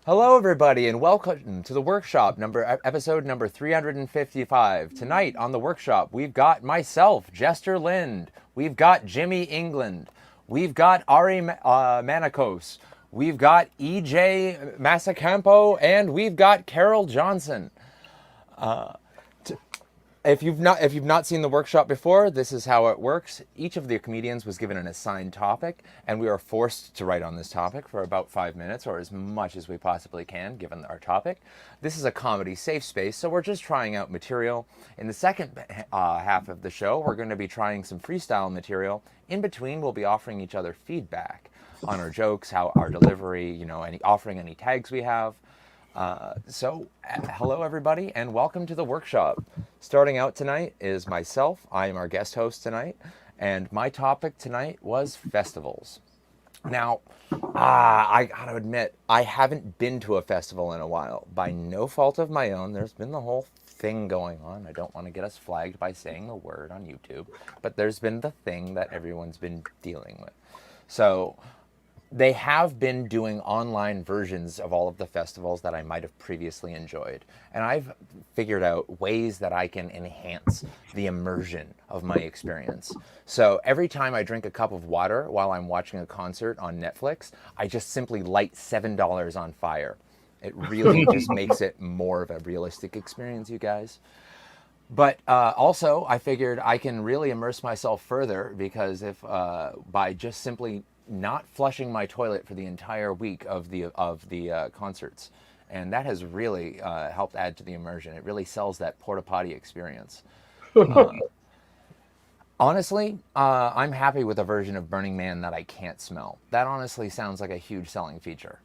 Hello, everybody, and welcome to the workshop episode number 355. Tonight on the workshop, we've got myself, Jester Lind. We've got Jimmy England. We've got Ari Manikos. We've got EJ Masacampo, and we've got Carol Johnson. If you've not seen the workshop before, this is how it works. Each of the comedians was given an assigned topic, and we are forced to write on this topic for about 5 minutes, or as much as we possibly can, given our topic. This is a comedy safe space, so we're just trying out material. In the second half of the show, we're going to be trying some freestyle material. In between, we'll be offering each other feedback on our jokes, how our delivery, offering any tags we have. Hello everybody, and welcome to the workshop. Starting out tonight is myself. I am our guest host tonight, and my topic tonight was festivals. Now, I gotta admit, I haven't been to a festival in a while. By no fault of my own, there's been the whole thing going on. I don't want to get us flagged by saying the word on YouTube, but there's been the thing that everyone's been dealing with. So, they have been doing online versions of all of the festivals that I might have previously enjoyed. And I've figured out ways that I can enhance the immersion of my experience. So every time I drink a cup of water while I'm watching a concert on Netflix, I just simply light $7 on fire. It really just makes it more of a realistic experience, you guys. But also, I figured I can really immerse myself further because if by just simply not flushing my toilet for the entire week of the concerts, and that has really helped add to the immersion. It really sells that porta potty experience. Honestly, I'm happy with a version of Burning Man that I can't smell. That honestly sounds like a huge selling feature.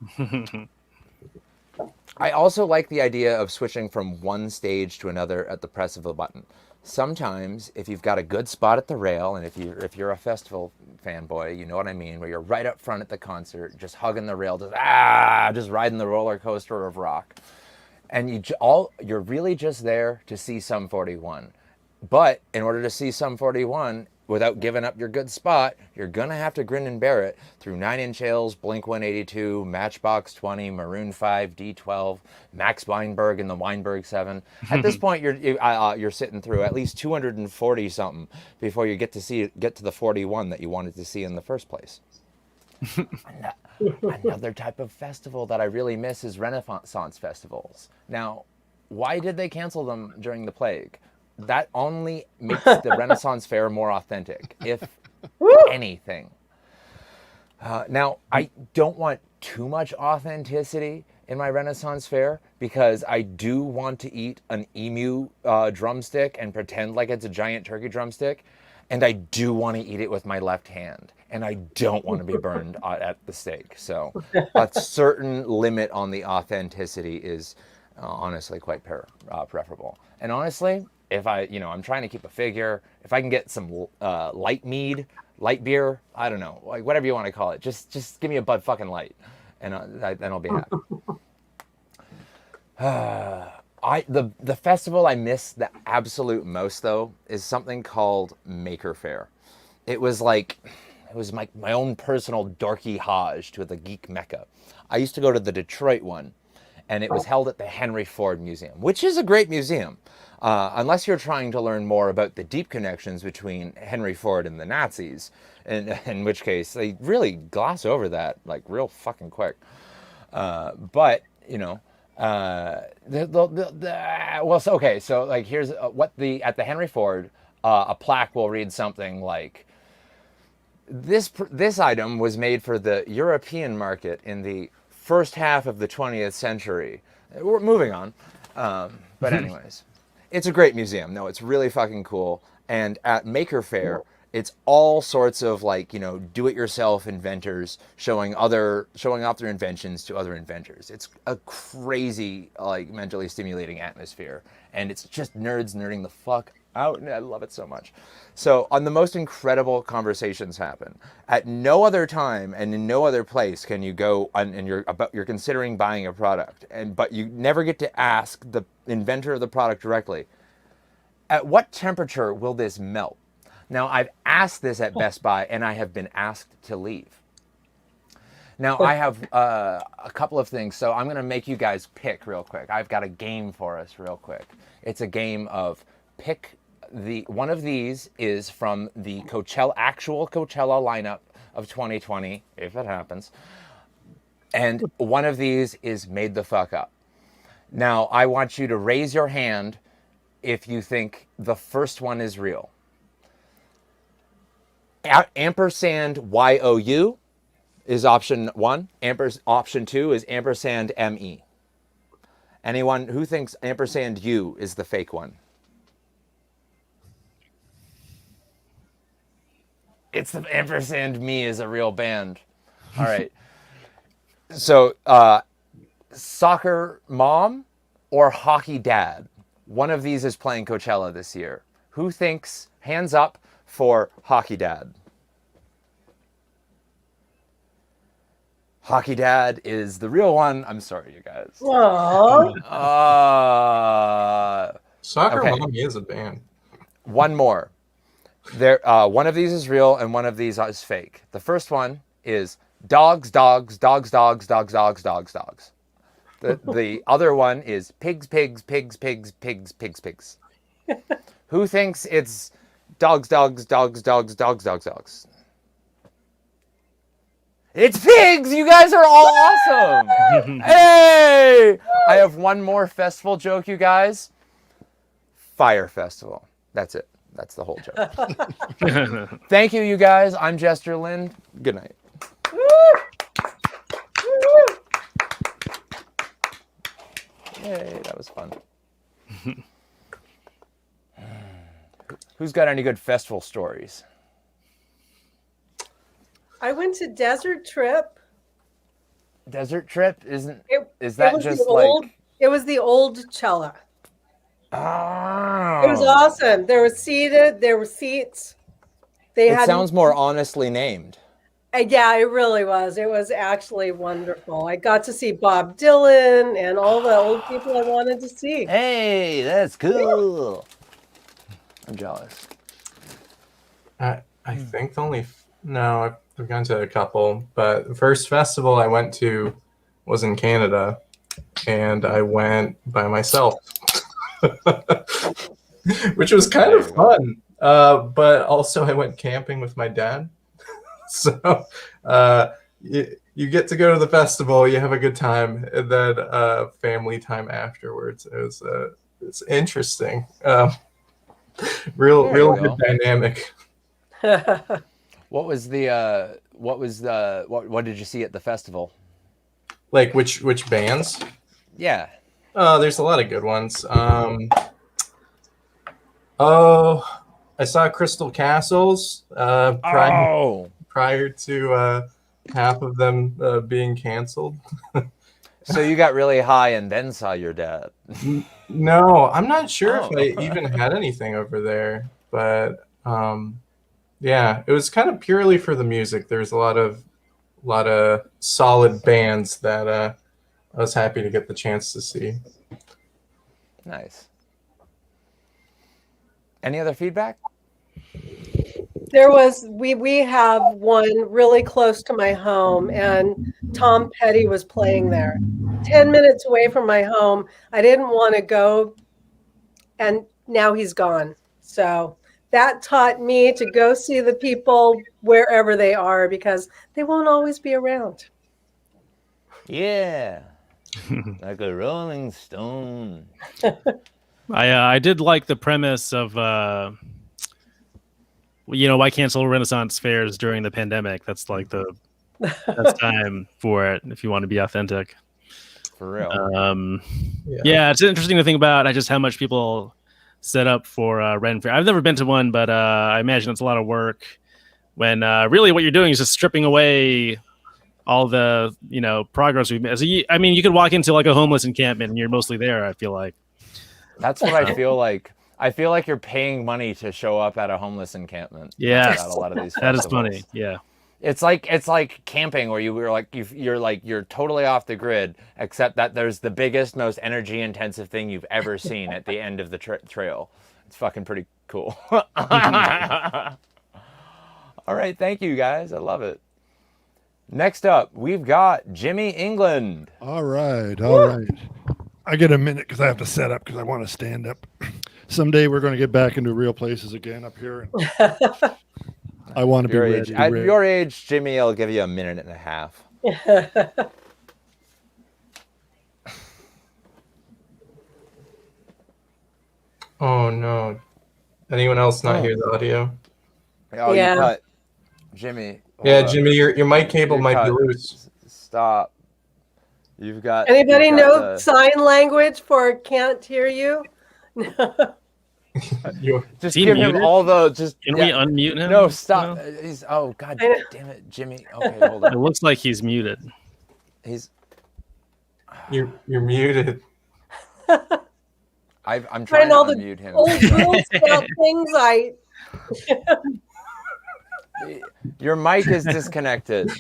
I also like the idea of switching from one stage to another at the press of a button. Sometimes, if you've got a good spot at the rail, and if you're a festival fanboy, you know what I mean, where you're right up front at the concert, just hugging the rail, just riding the roller coaster of rock, and you're really just there to see Sum 41. But in order to see Sum 41, without giving up your good spot, you're going to have to grin and bear it through Nine Inch Nails, Blink-182, Matchbox 20, Maroon 5, D12, Max Weinberg and the Weinberg 7. At this point, you're sitting through at least 240 something before you get to the 41 that you wanted to see in the first place. Another type of festival that I really miss is Renaissance festivals. Now, why did they cancel them during the plague? That only makes the Renaissance Fair more authentic, if anything. Now, I don't want too much authenticity in my Renaissance Fair because I do want to eat an emu drumstick and pretend like it's a giant turkey drumstick. And I do want to eat it with my left hand. And I don't want to be burned at the stake. So a certain limit on the authenticity is honestly quite preferable. And honestly, if I'm trying to keep a figure, if I can get some light mead, light beer, I don't know, like whatever you want to call it, just give me a Bud fucking Light, and then I'll be happy. The festival I miss the absolute most though is something called Maker Faire. It was my own personal dorky Hajj to the geek mecca. I used to go to the Detroit one, and it was held at the Henry Ford Museum, which is a great museum, unless you're trying to learn more about the deep connections between Henry Ford and the Nazis, in which case they really gloss over that like real fucking quick. But you know, so like here's at the Henry Ford, a plaque will read something like, this item was made for the European market in the first half of the 20th century. We're moving on. But anyways, it's a great museum. No, it's really fucking cool. And at Maker Faire, it's all sorts of do-it-yourself inventors showing off their inventions to other inventors. It's a crazy, mentally stimulating atmosphere. And it's just nerds nerding the fuck out, and I love it so much. So, on the most incredible conversations happen. At no other time and in no other place can you go and you're considering buying a product, but you never get to ask the inventor of the product directly, at what temperature will this melt? Now, I've asked this at Best Buy, and I have been asked to leave. Now, I have a couple of things, so I'm going to make you guys pick real quick. I've got a game for us real quick. It's a game of pick one of these is from the actual Coachella lineup of 2020, if it happens, and one of these is made the fuck up. Now, I want you to raise your hand if you think the first one is real. Ampersand YOU is option 1. Option 2 is ampersand ME. Anyone who thinks ampersand U is the fake one? It's the ampersand me is a real band. All right. So, soccer mom or hockey dad? One of these is playing Coachella this year. Who thinks, hands up for hockey dad? Hockey dad is the real one. I'm sorry, you guys. Aww. Soccer okay. Mommy is a band. One more. One of these is real and one of these is fake. The first one is dogs, dogs, dogs, dogs, dogs, dogs, dogs, dogs. The other one is pigs, pigs, pigs, pigs, pigs, pigs, pigs. Who thinks it's dogs, dogs, dogs, dogs, dogs, dogs, dogs? It's pigs! You guys are all awesome! Hey! I have one more festival joke, you guys. Fire Festival. That's it. That's the whole joke. Thank you, you guys. I'm Jester Lind. Good night. Yay, that was fun. Who's got any good festival stories? I went to Desert Trip. Desert Trip? Is that just It was the old Cella. Oh. It was awesome. There was seats. It sounds more honestly named. Yeah, it really was. It was actually wonderful. I got to see Bob Dylan and all the old people I wanted to see. Hey, that's cool. I'm jealous. I think no, I've gone to a couple, but the first festival I went to was in Canada, and I went by myself, which was kind of fun. But also I went camping with my dad. So you get to go to the festival, you have a good time, and then family time afterwards. It's interesting. Real good dynamic. What did you see at the festival? Like which bands? Yeah. There's a lot of good ones. I saw Crystal Castles prior to half of them being canceled. So you got really high and then saw your dad? No, I'm not sure if I even had anything over there, but yeah, it was kind of purely for the music. There's a lot of solid bands that I was happy to get the chance to see. Nice. Any other feedback? There was we have one really close to my home, and Tom Petty was playing there. 10 minutes away from my home. I didn't want to go, and now he's gone. So that taught me to go see the people wherever they are, because they won't always be around. Yeah. Like a Rolling Stone. I did like the premise of why cancel Renaissance fairs during the pandemic? That's like the best time for it if you want to be authentic. For real. Yeah, it's interesting to think about just how much people set up for Ren Fair. I've never been to one, but I imagine it's a lot of work when really what you're doing is just stripping away all the progress we've made. So you could walk into like a homeless encampment and you're mostly there, I feel like. That's what I feel like. I feel like you're paying money to show up at a homeless encampment. Yeah, at a lot of these that festivals. is funny. Yeah, it's like camping where you're totally off the grid, except that there's the biggest, most energy intensive thing you've ever seen at the end of the trail. It's fucking pretty cool. All right, thank you guys. I love it. Next up, we've got Jimmy England. All right, all right. I get a minute because I have to set up because I want to stand up. Someday we're going to get back into real places again up here. I want to be Your ready. age. At your age, Jimmy, I'll give you a minute and a half. Oh no! Anyone else not hear the audio? Oh, Yeah. you cut. Jimmy. hold Yeah, up. Jimmy, your mic cable You're might be cut. loose. Stop. You've got. Anybody you've got know the- sign language for can't hear you? You- Just he give him muted? all the. Just Can yeah. we unmute him? No, stop. No? He's. Oh God I know. damn it, Jimmy. Okay, hold It on. looks like he's muted. He's. You're muted. I'm trying Trying to all the unmute him. old rules about things I. Your mic is disconnected.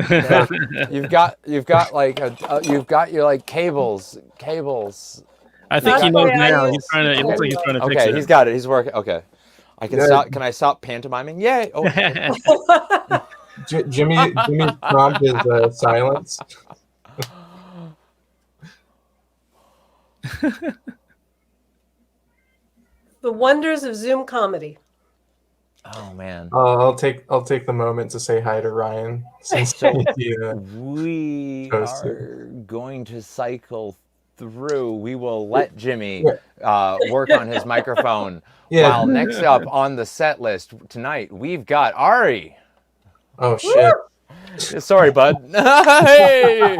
Yeah. You've got like you've got your like cables. I think he That's knows why I now. use- He's trying to. It looks like he's trying to fix Okay, it. he's got it. He's working. Okay, I can Good. stop. Can I stop pantomiming? Yay! Oh, Jimmy's prompt is silence. The wonders of Zoom comedy. oh man. I'll take the moment to say hi to Ryan since he, We Toasted. are going to cycle through. We will let Jimmy Yeah. work on his microphone. Yeah. While next up on the set list tonight, we've got Ari. Oh shit. Sorry, bud. Hey!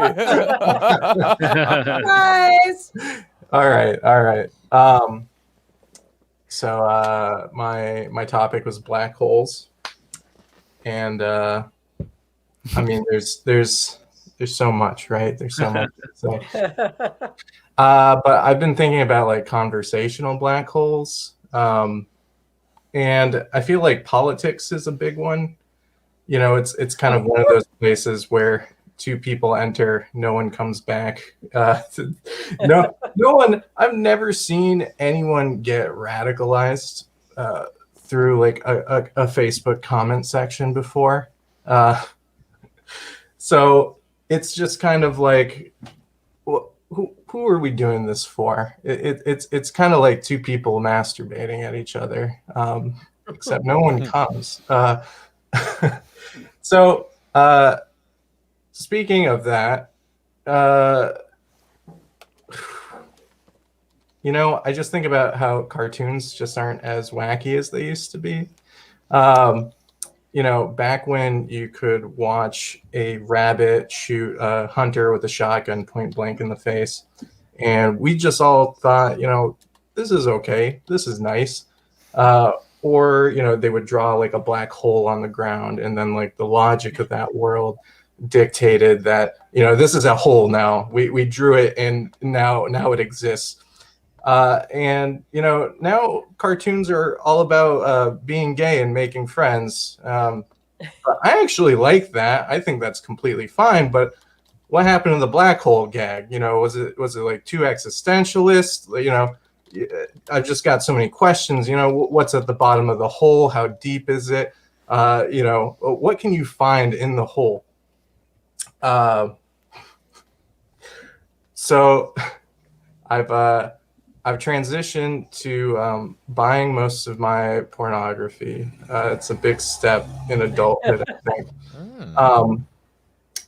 Guys. All right. So my topic was black holes, and I mean there's so much, right? There's so much. So, but I've been thinking about like conversational black holes, and I feel like politics is a big one. You know, it's kind of one of those places where two people enter, no one comes back. No one. I've never seen anyone get radicalized through like a Facebook comment section before. So it's just kind of like, who are we doing this for? It's kind of like two people masturbating at each other, except no one comes. So, speaking of that, you know, I just think about how cartoons just aren't as wacky as they used to be. You know, back when you could watch a rabbit shoot a hunter with a shotgun point blank in the face, and we just all thought, you know, this is okay, this is nice. Or, you know, they would draw like a black hole on the ground, and then like the logic of that world dictated that, you know, this is a hole now. We drew it and now it exists. And, you know, now cartoons are all about being gay and making friends. I actually like that. I think that's completely fine. But what happened to the black hole gag? You know, was it like too existentialist? You know, I've just got so many questions. You know, what's at the bottom of the hole? How deep is it? You know, what can you find in the hole? So I've transitioned to buying most of my pornography. It's a big step in adulthood, I think.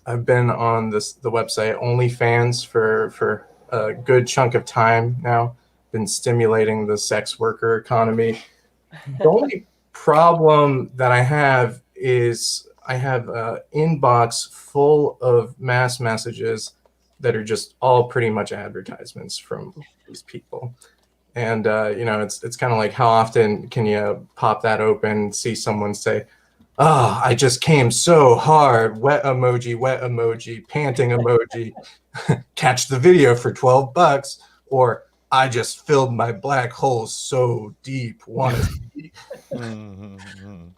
I've been on the website OnlyFans for a good chunk of time now. Been stimulating the sex worker economy. The only problem that I have is I have an inbox full of mass messages that are just all pretty much advertisements from these people. And you know, it's kind of like, how often can you pop that open, see someone say, "Oh, I just came so hard, wet emoji, panting emoji, catch the video for $12, or I just filled my black hole so deep, want to see."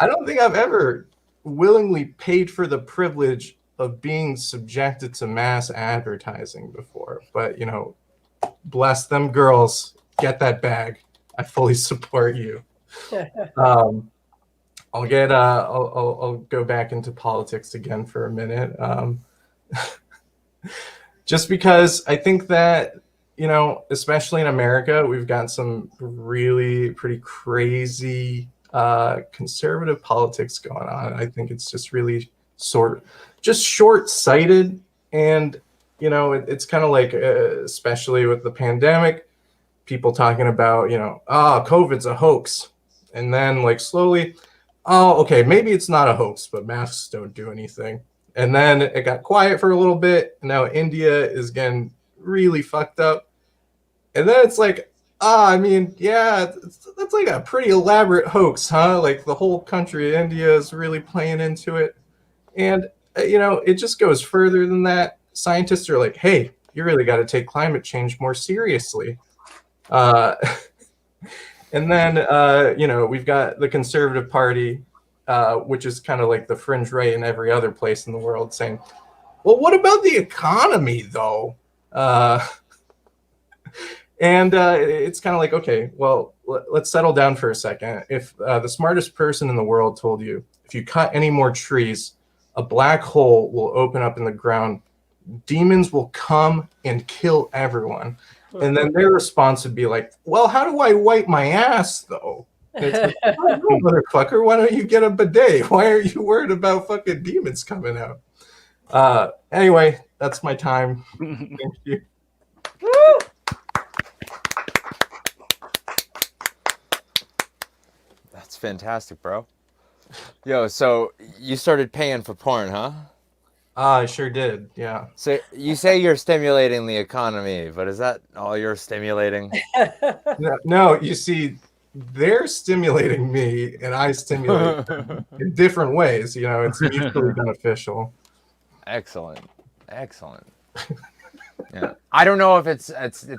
I don't think I've ever willingly paid for the privilege of being subjected to mass advertising before, but you know, bless them girls, get that bag. I fully support you. I'll go back into politics again for a minute. Just because I think that, especially in America, we've got some really pretty crazy conservative politics going on. I think it's just really just short-sighted, and it's kind of like, especially with the pandemic, people talking about, COVID's a hoax, and then like slowly, oh, okay, maybe it's not a hoax, but masks don't do anything. And then it got quiet for a little bit. And now India is getting really fucked up. And then it's like, yeah, that's like a pretty elaborate hoax, huh? Like the whole country of India is really playing into it. And, it just goes further than that. Scientists are like, hey, you really got to take climate change more seriously. And then, we've got the Conservative Party, which is kind of like the fringe right in every other place in the world, saying, well, what about the economy, though? And it's kind of like, okay, well, let's settle down for a second. If the smartest person in the world told you, if you cut any more trees, a black hole will open up in the ground, demons will come and kill everyone. And then their response would be like, well, how do I wipe my ass, though? And it's like, oh, no, motherfucker, why don't you get a bidet? Why are you worried about fucking demons coming out? Anyway, that's my time. Thank you. Woo! That's fantastic, bro. Yo, so you started paying for porn, huh? I sure did, yeah. So you say you're stimulating the economy, but is that all you're stimulating? No, you see, they're stimulating me, and I stimulate them in different ways. It's mutually beneficial. Excellent. Yeah, I don't know if it's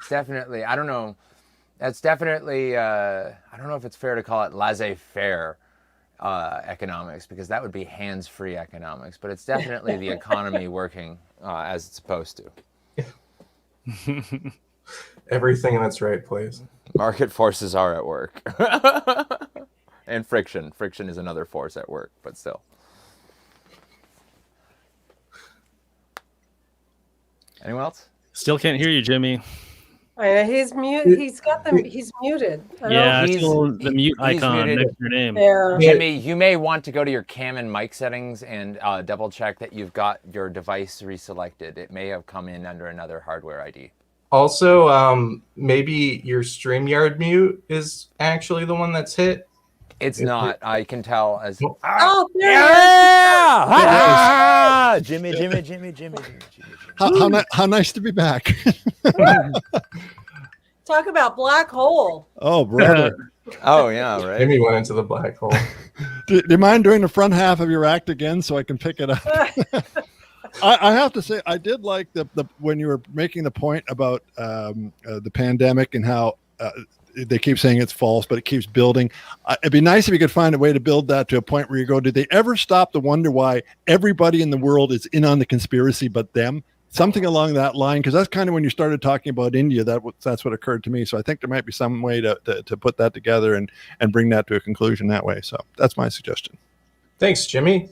definitely. I don't know. That's definitely. I don't know if it's fair to call it laissez-faire economics, because that would be hands-free economics. But it's definitely the economy working as it's supposed to. Everything in its right place. Market forces are at work. And friction. Friction is another force at work, but still. Anyone else? Still can't hear you, Jimmy. I know he's mute. He's got them. He's muted. Yeah, He's- still the mute he's icon muted. next to your name. Yeah. Jimmy, you may want to go to your cam and mic settings and double check that you've got your device reselected. It may have come in under another hardware ID. Also, maybe your StreamYard mute is actually the one that's hit. It's not. I can tell as. Oh, there Yeah! Ah! Jimmy. How nice to be back. Talk about black hole. Oh, brother. Oh yeah, right. Amy went into the black hole. Do you mind doing the front half of your act again so I can pick it up? I have to say, I did like the when you were making the point about the pandemic and how they keep saying it's false, but it keeps building. It'd be nice if you could find a way to build that to a point where you go, did they ever stop to wonder why everybody in the world is in on the conspiracy but them? Something along that line, because that's kind of when you started talking about India, that's what occurred to me. So I think there might be some way to put that together and bring that to a conclusion that way. So that's my suggestion. Thanks, Jimmy.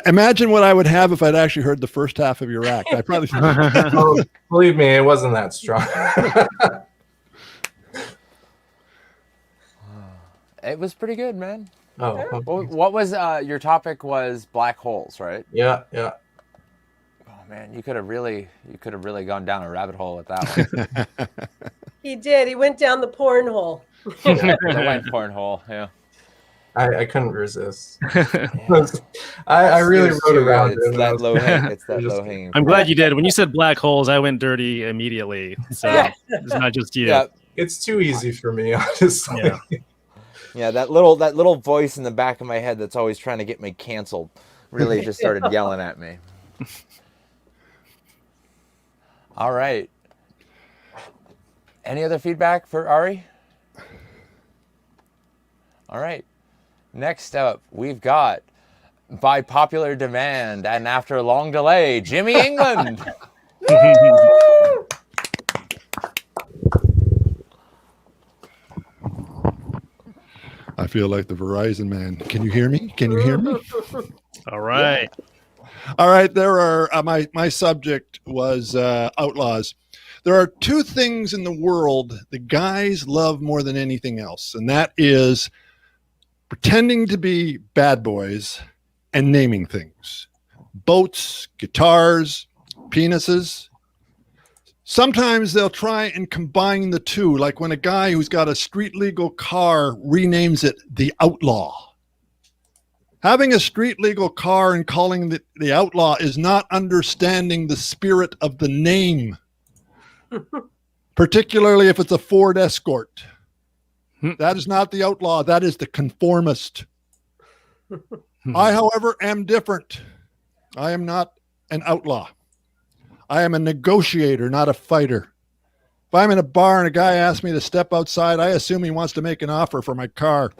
Imagine what I would have if I'd actually heard the first half of your act. I probably Oh, believe me, it wasn't that strong. It was pretty good, man. Oh, okay. What was your topic? Was black holes, right? Yeah. Oh man, you could have really gone down a rabbit hole with that one. He did. He went down the porn hole. The went porn hole, yeah. I couldn't resist. I really wrote around It's it. that low hang. It's that Just- low hanging. I'm glad you did. When you said black holes, I went dirty immediately. So it's not just you. Yeah, It's too easy for me, honestly. Yeah. yeah. That little voice in the back of my head that's always trying to get me canceled really just started yelling at me. All right. Any other feedback for Ari? All right. Next up, we've got, by popular demand and after a long delay, Jimmy England. I feel like the Verizon man. Can you hear me? Can you hear me? All right. All right. There are my subject was outlaws. There are two things in the world the guys love more than anything else, and that is pretending to be bad boys and naming things. Boats, guitars, penises. Sometimes they'll try and combine the two, like when a guy who's got a street legal car renames it the Outlaw. Having a street legal car and calling it the Outlaw is not understanding the spirit of the name, particularly if it's a Ford Escort. That is not the Outlaw. That is the conformist. I, however, am different. I am not an outlaw. I am a negotiator, not a fighter. If I'm in a bar and a guy asks me to step outside, I assume he wants to make an offer for my car.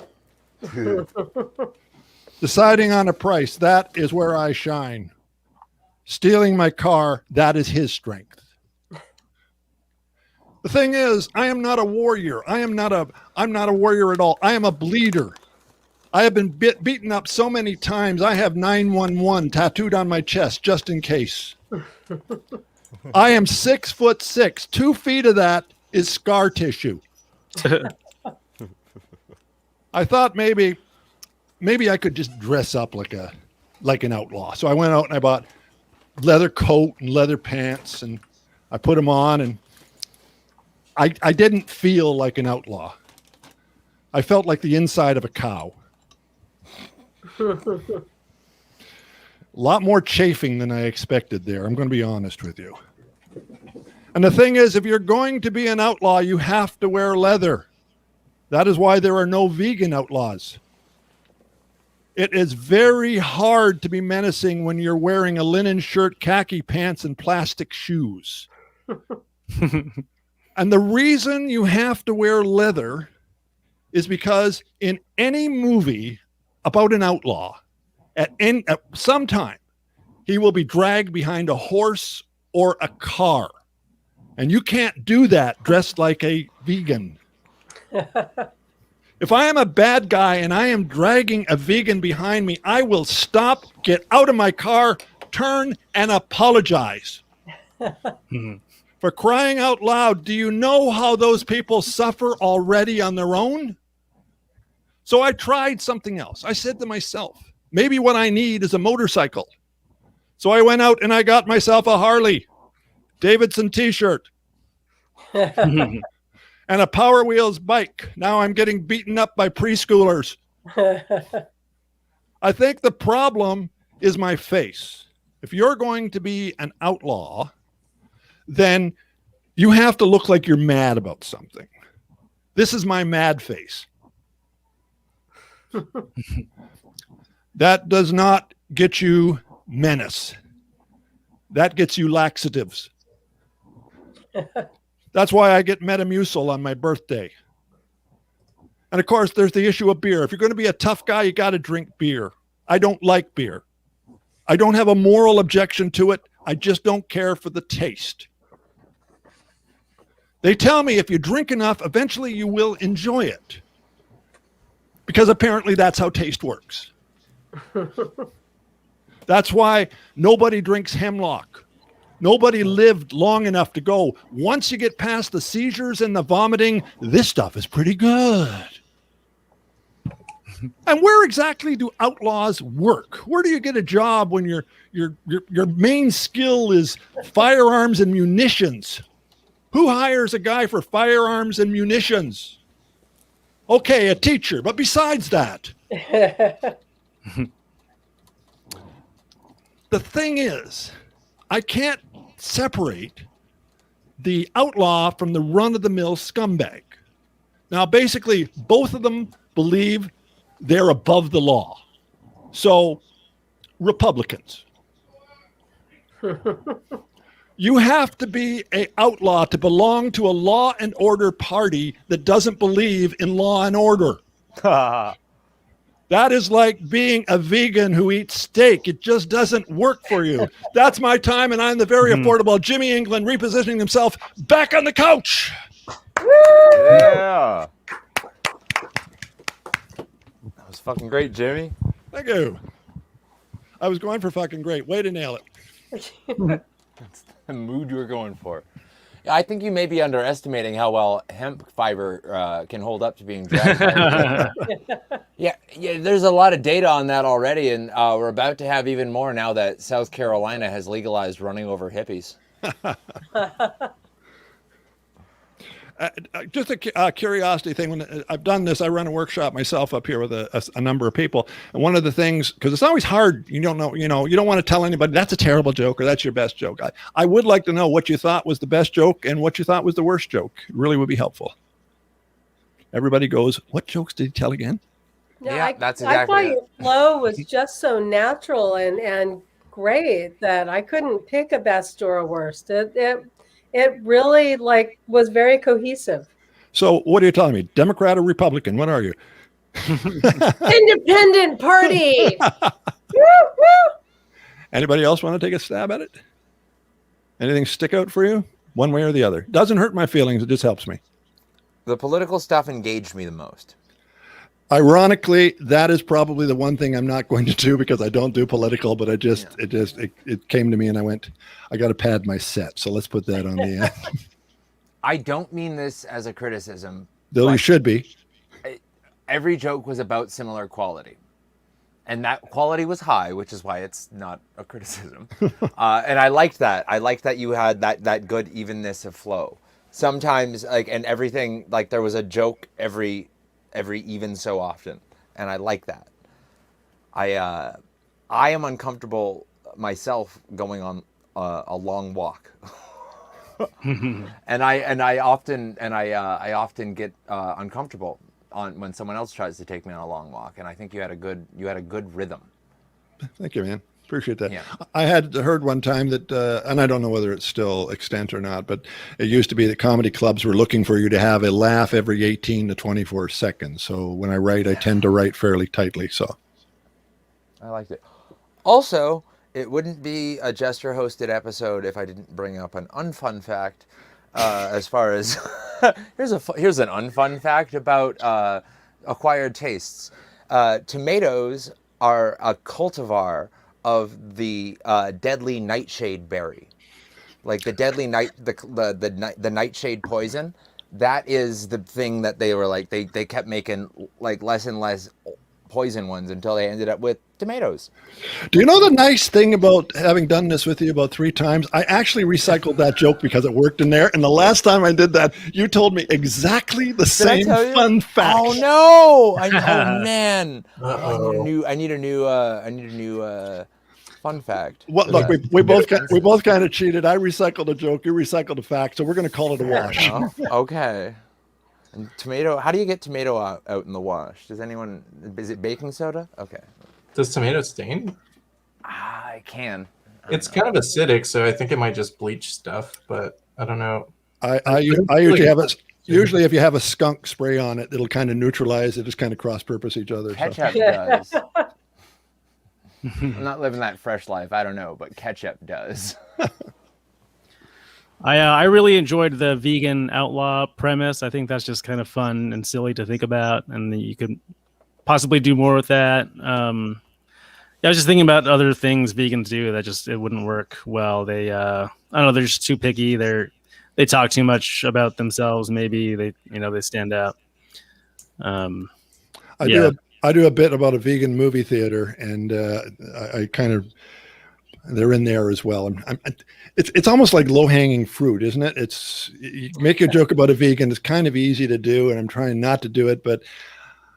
Deciding on a price, that is where I shine. Stealing my car, that is his strength. The thing is, I am not a warrior. I'm not a warrior at all. I am a bleeder. I have been beaten up so many times. I have 911 tattooed on my chest just in case. I am 6'6". 2 feet of that is scar tissue. I thought maybe I could just dress up like an outlaw. So I went out and I bought leather coat and leather pants, and I put them on, and I didn't feel like an outlaw. I felt like the inside of a cow. A lot more chafing than I expected there. I'm going to be honest with you. And the thing is, if you're going to be an outlaw, you have to wear leather. That is why there are no vegan outlaws. It is very hard to be menacing when you're wearing a linen shirt, khaki pants, and plastic shoes. And the reason you have to wear leather is because in any movie about an outlaw, at some time, he will be dragged behind a horse or a car. And you can't do that dressed like a vegan. If I am a bad guy and I am dragging a vegan behind me, I will stop, get out of my car, turn, and apologize. For crying out loud, do you know how those people suffer already on their own? So I tried something else. I said to myself, maybe what I need is a motorcycle. So I went out and I got myself a Harley Davidson t-shirt and a Power Wheels bike. Now I'm getting beaten up by preschoolers. I think the problem is my face. If you're going to be an outlaw, then you have to look like you're mad about something. This is my mad face. That does not get you menace. That gets you laxatives. That's why I get Metamucil on my birthday. And of course, there's the issue of beer. If you're going to be a tough guy, you got to drink beer. I don't like beer. I don't have a moral objection to it. I just don't care for the taste. They tell me if you drink enough, eventually you will enjoy it. Because apparently that's how taste works. That's why nobody drinks hemlock. Nobody lived long enough to go, once you get past the seizures and the vomiting, this stuff is pretty good. And where exactly do outlaws work? Where do you get a job when your main skill is firearms and munitions? Who hires a guy for firearms and munitions? Okay, a teacher, but besides that. The thing is, I can't separate the outlaw from the run-of-the-mill scumbag. Now, basically, both of them believe they're above the law. So, Republicans. You have to be an outlaw to belong to a law and order party that doesn't believe in law and order. That is like being a vegan who eats steak. It just doesn't work for you. That's my time, and I'm the very affordable Jimmy England repositioning himself back on the couch. Yeah. It's fucking great, Jimmy. Thank you. I was going for fucking great. Way to nail it. That's the mood you were going for. I think you may be underestimating how well hemp fiber can hold up to being dragged by yeah, there's a lot of data on that already, and we're about to have even more now that South Carolina has legalized running over hippies. Just a curiosity thing. When I've done this, I run a workshop myself up here with a number of people. And one of the things, because it's always hard, you don't know, you don't want to tell anybody that's a terrible joke or that's your best joke. I would like to know what you thought was the best joke and what you thought was the worst joke. It really would be helpful. Everybody goes, what jokes did he tell again? Yeah, that's exactly I thought your flow was just so natural and great that I couldn't pick a best or a worst. It really was very cohesive. So what are you telling me? Democrat or Republican? What are you? Independent party. Woo, woo. Anybody else want to take a stab at it? Anything stick out for you? One way or the other. Doesn't hurt my feelings. It just helps me. The political stuff engaged me the most. Ironically, that is probably the one thing I'm not going to do because I don't do political, but it came to me and I went, I got to pad my set. So let's put that on the end. I don't mean this as a criticism. Though you should be. Every joke was about similar quality. And that quality was high, which is why it's not a criticism. And I liked that. I liked that you had that good evenness of flow. Sometimes, and everything, there was a joke every even so often, and I like that. I am uncomfortable myself going on a long walk, and I often get uncomfortable when someone else tries to take me on a long walk. And I think you had a good rhythm. Thank you, man. Appreciate that. Yeah. I had heard one time that, and I don't know whether it's still extant or not, but it used to be that comedy clubs were looking for you to have a laugh every 18 to 24 seconds. So when I write, I tend to write fairly tightly. So I liked it. Also, it wouldn't be a Jester hosted episode if I didn't bring up an unfun fact. As far as here's an unfun fact about acquired tastes. Tomatoes are a cultivar of the deadly nightshade berry, like the deadly the nightshade poison. That is the thing that they were they kept making less and less poison ones until they ended up with tomatoes. Do you know the nice thing about having done this with you about 3 times? I actually recycled that joke because it worked in there. And the last time I did that, you told me exactly the same fun fact. Oh no! Oh man! I need a new fun fact. Well, look, we both kind of cheated. I recycled a joke. You recycled a fact. So we're going to call it a wash. Oh, okay. And tomato, how do you get tomato out in the wash? Is it baking soda? Okay. Does tomato stain? I can. It's kind of acidic, so I think it might just bleach stuff, but I don't know. I usually have it. Usually if you have a skunk spray on it, it'll kind of neutralize it, just kind of cross purpose each other. Ketchup does. I'm not living that fresh life. I don't know, but ketchup does. I really enjoyed the vegan outlaw premise. I think that's just kind of fun and silly to think about, and you could possibly do more with that. I was just thinking about other things vegans do that it wouldn't work well. They I don't know, they're just too picky. They talk too much about themselves. Maybe they stand out. I do a bit about a vegan movie theater, and I kind of. They're in there as well. It's almost like low-hanging fruit, isn't it? You make a joke about a vegan. It's kind of easy to do, and I'm trying not to do it, but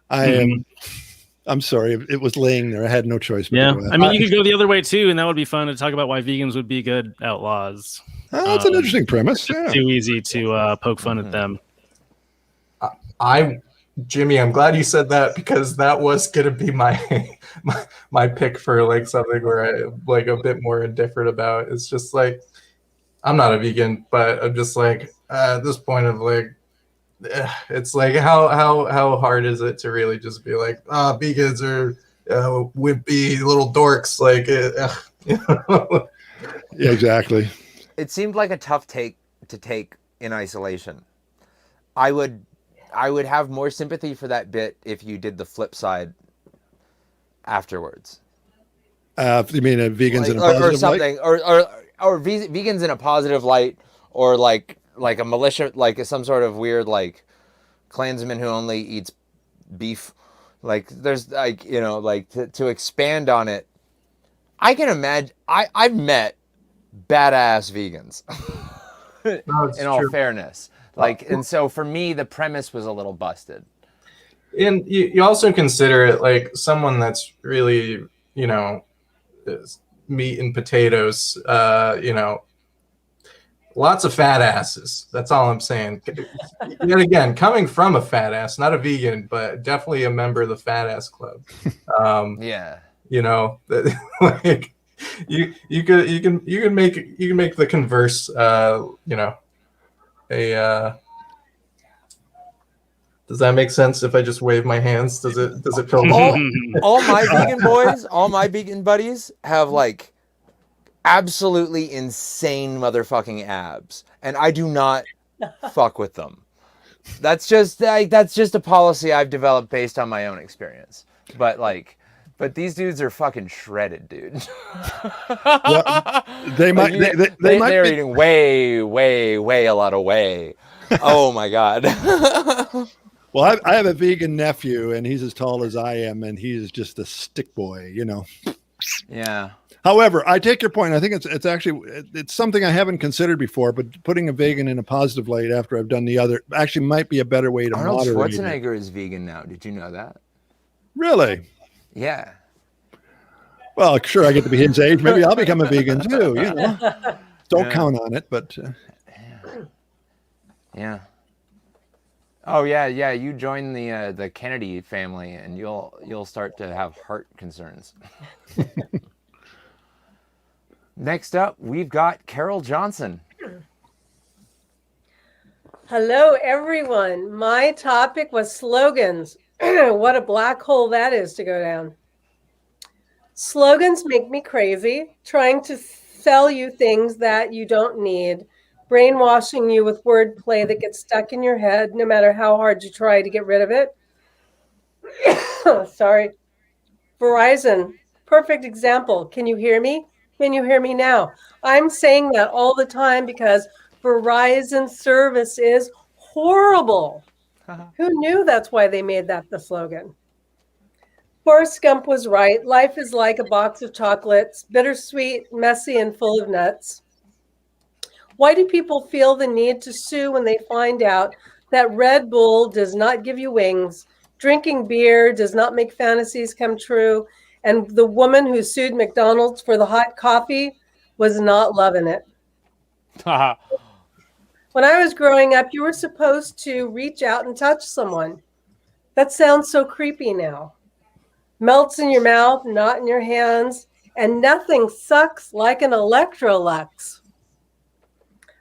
I'm sorry. It was laying there. I had no choice. Yeah, I mean, you could go the other way too, and that would be fun to talk about why vegans would be good outlaws. That's an interesting premise. Yeah. Too easy to poke fun at them. Jimmy, I'm glad you said that because that was going to be my pick for something where I a bit more indifferent about. It's just I'm not a vegan, but I'm just at this point of it's how hard is it to really just be vegans are wimpy little dorks Yeah, exactly. It seemed like a tough take to take in isolation. I would have more sympathy for that bit if you did the flip side afterwards. You mean vegans in a or positive something, light? or vegans in a positive light, or like a militia, like some sort of weird like Klansman who only eats beef. Like there's like like to expand on it. I can imagine. I've met badass vegans. No, it's In all true. fairness, like, and so for me, the premise was a little busted. And you also consider it like someone that's really, is meat and potatoes, lots of fat asses. That's all I'm saying. Yet again, coming from a fat ass, not a vegan, but definitely a member of the fat ass club. Yeah. Like you can make the converse, does that make sense if I just wave my hands? Does it feel all my vegan boys, all my vegan buddies have like absolutely insane motherfucking abs, and I do not fuck with them. That's just a policy I've developed based on my own experience. But these dudes are fucking shredded, dude. Well, they might. They might they're be, eating way a lot of whey. Oh my god. Well, I have a vegan nephew, and he's as tall as I am, and he's just a stick boy, Yeah. However, I take your point. I think it's actually it's something I haven't considered before, but putting a vegan in a positive light after I've done the other actually might be a better way to Arnold moderate it. Schwarzenegger is vegan now. Did you know that? Really? Yeah. Well, sure, I get to be his age. Maybe I'll become a vegan too. Don't count on it, but yeah. Oh yeah. You join the Kennedy family, and you'll start to have heart concerns. Next up, we've got Carol Johnson. Hello, everyone. My topic was slogans. What a black hole that is to go down. Slogans make me crazy, trying to sell you things that you don't need, brainwashing you with wordplay that gets stuck in your head no matter how hard you try to get rid of it. Sorry. Verizon, perfect example. Can you hear me? Can you hear me now? I'm saying that all the time because Verizon service is horrible. Who knew that's why they made that the slogan? Forrest Gump was right. Life is like a box of chocolates, bittersweet, messy, and full of nuts. Why do people feel the need to sue when they find out that Red Bull does not give you wings, drinking beer does not make fantasies come true, and the woman who sued McDonald's for the hot coffee was not loving it? When I was growing up, you were supposed to reach out and touch someone. That sounds so creepy now. Melts in your mouth, not in your hands, and nothing sucks like an Electrolux.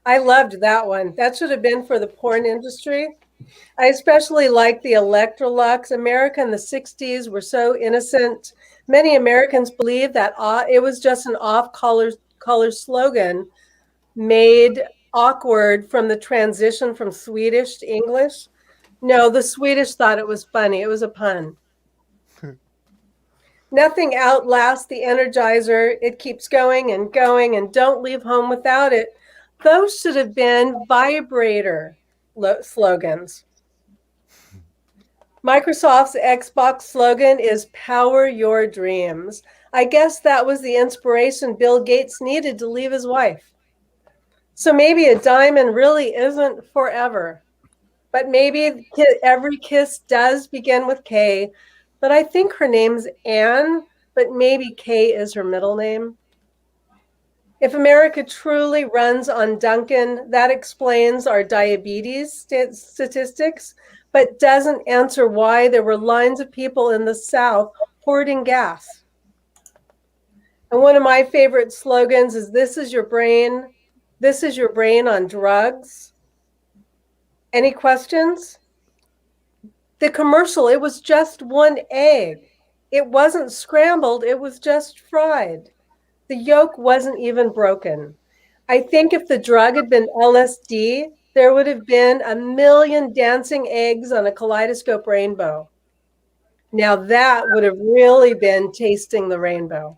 I loved that one. That should have been for the porn industry. I especially like the Electrolux. America in the 60s were so innocent. Many Americans believed that it was just an off-color slogan made awkward from the transition from Swedish to English. No, the Swedish thought it was funny. It was a pun. Nothing outlasts the Energizer. It keeps going and going, and don't leave home without it. Those should have been vibrator slogans. Microsoft's Xbox slogan is "Power Your Dreams." I guess that was the inspiration Bill Gates needed to leave his wife. So maybe a diamond really isn't forever. But maybe every kiss does begin with K. But I think her name's Anne, but maybe K is her middle name. If America truly runs on Dunkin', that explains our diabetes statistics, but doesn't answer why there were lines of people in the South hoarding gas. And one of my favorite slogans is, "This is your brain on drugs." Any questions? The commercial, it was just one egg. It wasn't scrambled, it was just fried. The yolk wasn't even broken. I think if the drug had been LSD, there would have been 1 million dancing eggs on a kaleidoscope rainbow. Now that would have really been tasting the rainbow.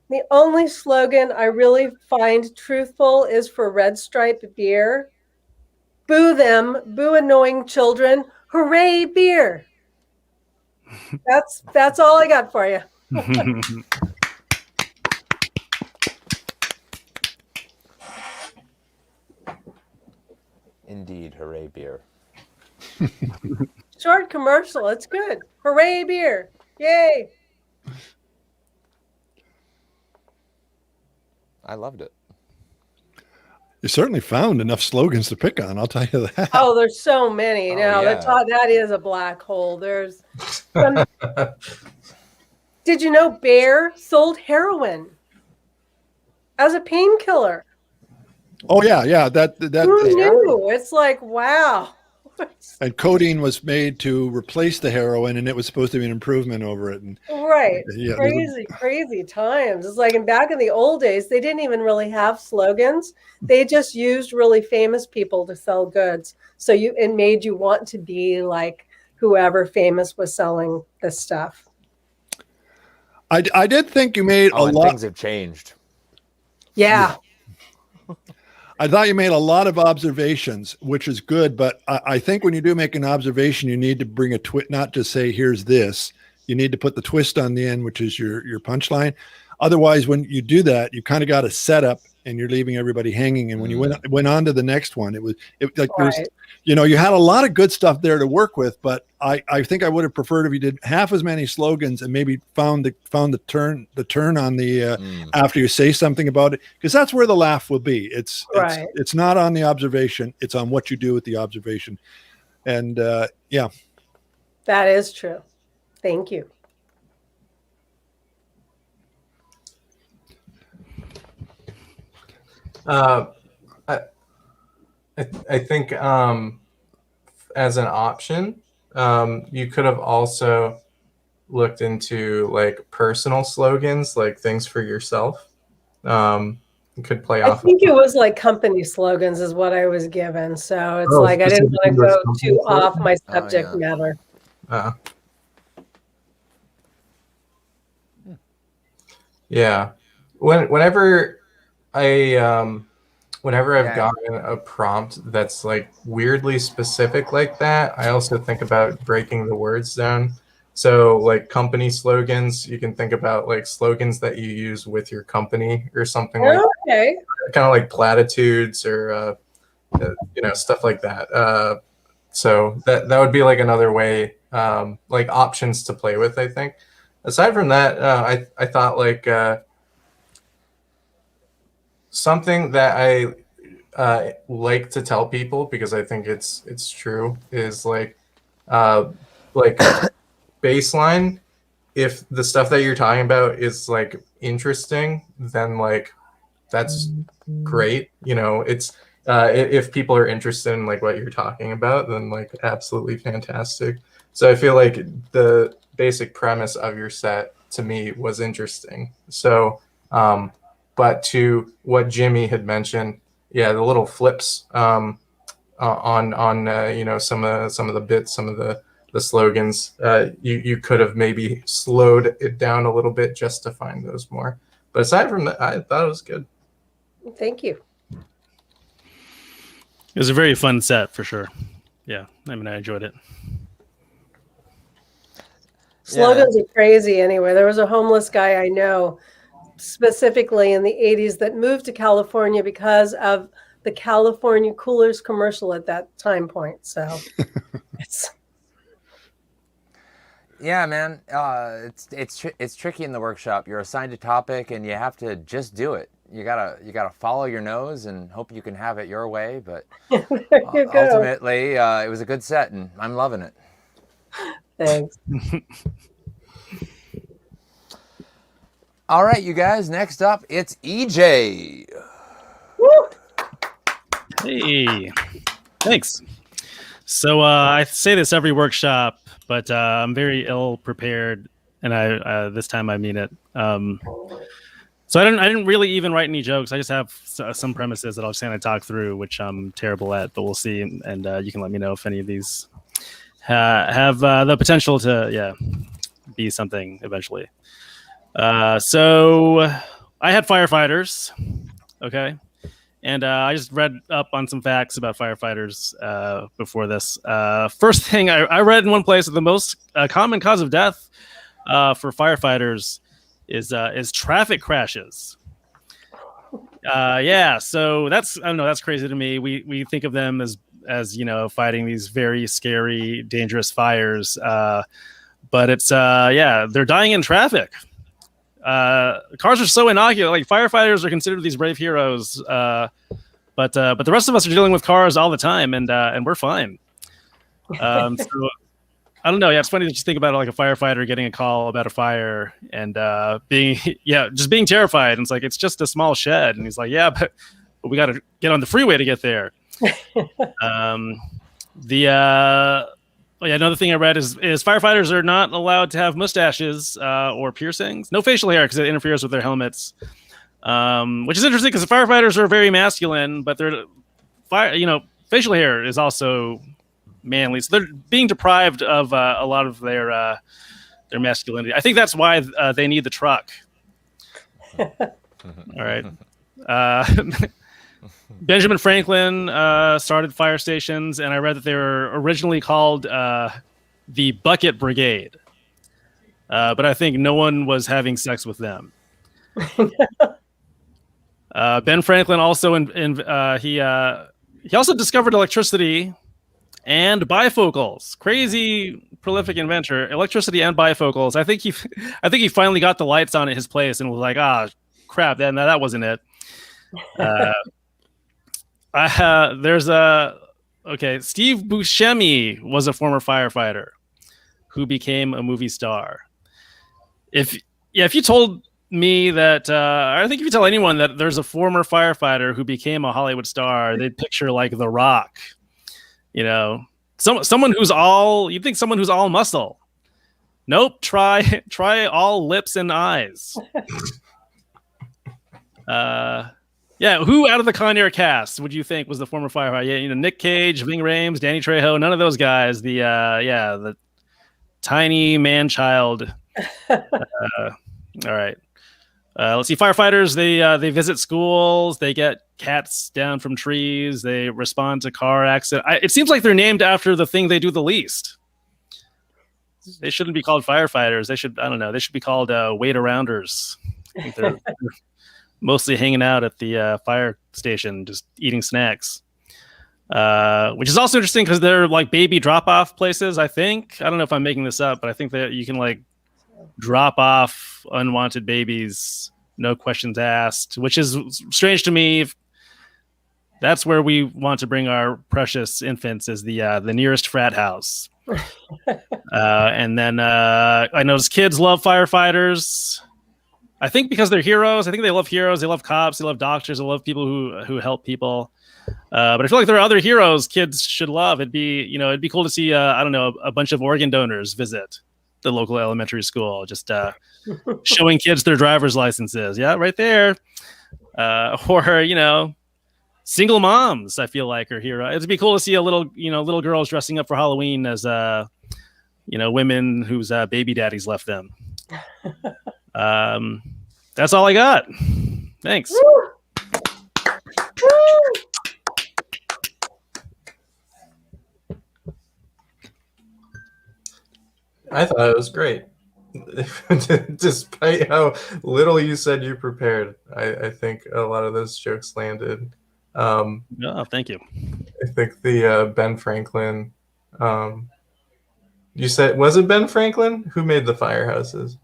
The only slogan I really find truthful is for Red Stripe beer. Boo them, boo annoying children. Hooray, beer. That's all I got for you. Indeed, hooray beer. Short commercial. It's good. Hooray, beer. Yay. I loved it. You certainly found enough slogans to pick on. I'll tell you that. Oh, there's so many. Oh, Now yeah. that is a black hole. There's Did you know Bayer sold heroin as a painkiller? Oh yeah. That Who knew? It's like, wow. and codeine was made to replace the heroin, and it was supposed to be an improvement over it. And Right. yeah, Crazy times. It's like back in the old days, they didn't even really have slogans. They just used really famous people to sell goods. So it made you want to be like whoever famous was selling this stuff. I did think you made a lot. Things have changed. Yeah. I thought you made a lot of observations, which is good. But I think when you do make an observation, you need to bring a twist, not just say, here's this. You need to put the twist on the end, which is your punchline. Otherwise, when you do that, you kind of got a setup and you're leaving everybody hanging. And when you went on to the next one, it like there's, you had a lot of good stuff there to work with. But I think I would have preferred if you did half as many slogans and maybe found the turn on the after you say something about it, because that's where the laugh will be. It's not on the observation; it's on what you do with the observation. And yeah, that is true. Thank you. I think as an option, you could have also looked into like personal slogans, like things for yourself. You could play off. I think it was like company slogans is what I was given. So it's like I didn't want to go too off my subject matter. Yeah. Whenever I've gotten a prompt that's like weirdly specific like that, I also think about breaking the words down. So like company slogans, you can think about like slogans that you use with your company or something like that. Kind of like platitudes or stuff like that. So that would be like another way, like options to play with, I think. Aside from that, I thought like something that I like to tell people, because I think it's true, is like baseline. If the stuff that you're talking about is like interesting, then like that's great. It's if people are interested in like what you're talking about, then like absolutely fantastic. So I feel like the basic premise of your set to me was interesting. So but to what Jimmy had mentioned, the little flips on some of the bits, some of the slogans, you could have maybe slowed it down a little bit just to find those more. But aside from that, I thought it was good. Thank you. It was a very fun set for sure. Yeah, I mean, I enjoyed it. Slogans are crazy anyway. There was a homeless guy I know specifically in the 80s that moved to California because of the California Coolers commercial at that time point. So it's yeah, man. It's tricky in the workshop. You're assigned a topic and you have to just do it. You gotta follow your nose and hope you can have it your way. But ultimately, it was a good set and I'm loving it. Thanks. All right, you guys. Next up, it's EJ. Woo! Hey, thanks. So I say this every workshop, but I'm very ill prepared, and I this time I mean it. So I didn't really even write any jokes. I just have some premises that I'll just kind of talk through, which I'm terrible at, but we'll see. And you can let me know if any of these have the potential to be something eventually. So I had firefighters, okay, and I just read up on some facts about firefighters before this. First thing I read in one place that the most common cause of death for firefighters is traffic crashes. So that's, I don't know, that's crazy to me. We think of them as fighting these very scary, dangerous fires, but it's they're dying in traffic. Cars are so innocuous. Like, firefighters are considered these brave heroes, but the rest of us are dealing with cars all the time, and we're fine. So I don't know. Yeah, it's funny that you think about it, like a firefighter getting a call about a fire and being terrified. And it's like, it's just a small shed, and he's like, yeah, but we got to get on the freeway to get there. Another thing I read is firefighters are not allowed to have mustaches or piercings, no facial hair, because it interferes with their helmets. Which is interesting because the firefighters are very masculine, but facial hair is also manly, so they're being deprived of a lot of their masculinity. I think that's why they need the truck. All right. Benjamin Franklin started fire stations, and I read that they were originally called the Bucket Brigade, but I think no one was having sex with them. Ben Franklin also he also discovered electricity and bifocals. Crazy prolific inventor, electricity and bifocals. I think he finally got the lights on at his place and was like, crap, that wasn't it. Steve Buscemi was a former firefighter who became a movie star. If you told me that, I think if you tell anyone that there's a former firefighter who became a Hollywood star, they'd picture like The Rock. Someone who's all muscle. Nope. Try all lips and eyes. Who out of the Con Air cast would you think was the former firefighter? Nick Cage, Ving Rhames, Danny Trejo, none of those guys. The tiny man-child. All right. Let's see. Firefighters, they visit schools. They get cats down from trees. They respond to car accidents. It seems like they're named after the thing they do the least. They shouldn't be called firefighters. They should be called wait-arounders. I think they're mostly hanging out at the fire station, just eating snacks. Which is also interesting because they're like baby drop-off places, I think. I don't know if I'm making this up, but I think that you can like drop off unwanted babies, no questions asked, which is strange to me. That's where we want to bring our precious infants, is the nearest frat house. And then I noticed kids love firefighters. I think because they're heroes. I think they love heroes. They love cops. They love doctors. They love people who help people. But I feel like there are other heroes kids should love. It'd be cool to see a bunch of organ donors visit the local elementary school, just showing kids their driver's licenses. Yeah, right there. Or single moms, I feel like, are heroes. It'd be cool to see little girls dressing up for Halloween as women whose baby daddies left them. That's all I got. Thanks. Woo! I thought it was great. Despite how little you said you prepared, I think a lot of those jokes landed. Thank you. I think the Ben Franklin, you said, was it Ben Franklin who made the firehouses?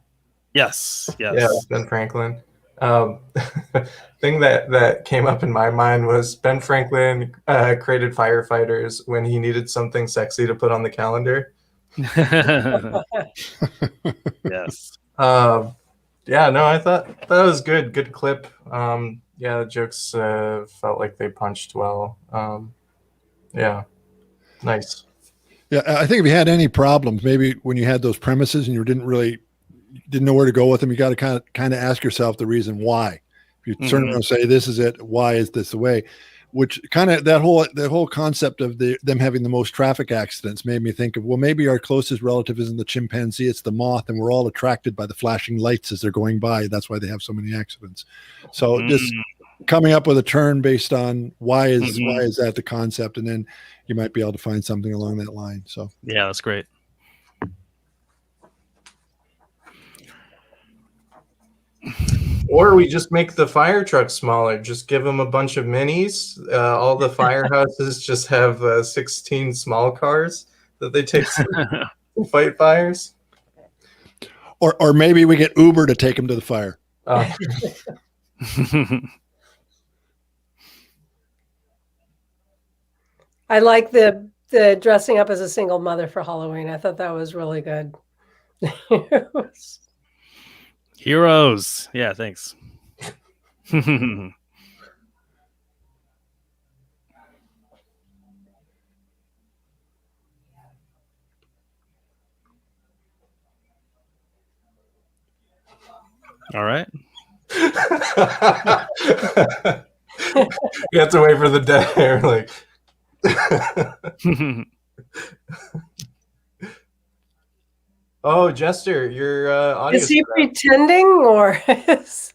Yes. Yeah, Ben Franklin. Thing that came up in my mind was Ben Franklin created firefighters when he needed something sexy to put on the calendar. Yes. I thought that was good. Good clip. The jokes felt like they punched well. Nice. Yeah, I think if you had any problems, maybe when you had those premises and you didn't know where to go with them, you got to kind of ask yourself the reason why. If you turn around and say, this is it, why is this the way? which kind of the whole concept of them having the most traffic accidents made me think of, well, maybe our closest relative isn't the chimpanzee, it's the moth, and we're all attracted by the flashing lights as they're going by. That's why they have so many accidents. So just coming up with a turn based on why is that the concept, and then you might be able to find something along that line. So yeah, that's great. Or we just make the fire truck smaller. Just give them a bunch of minis. All the firehouses just have 16 small cars that they take to fight fires. or maybe we get Uber to take them to the fire. I like the dressing up as a single mother for Halloween. I thought that was really good. Heroes. Yeah, thanks. All right. You have to wait for the dead hair. Like, oh, Jester, your audio. Is he pretending, or is...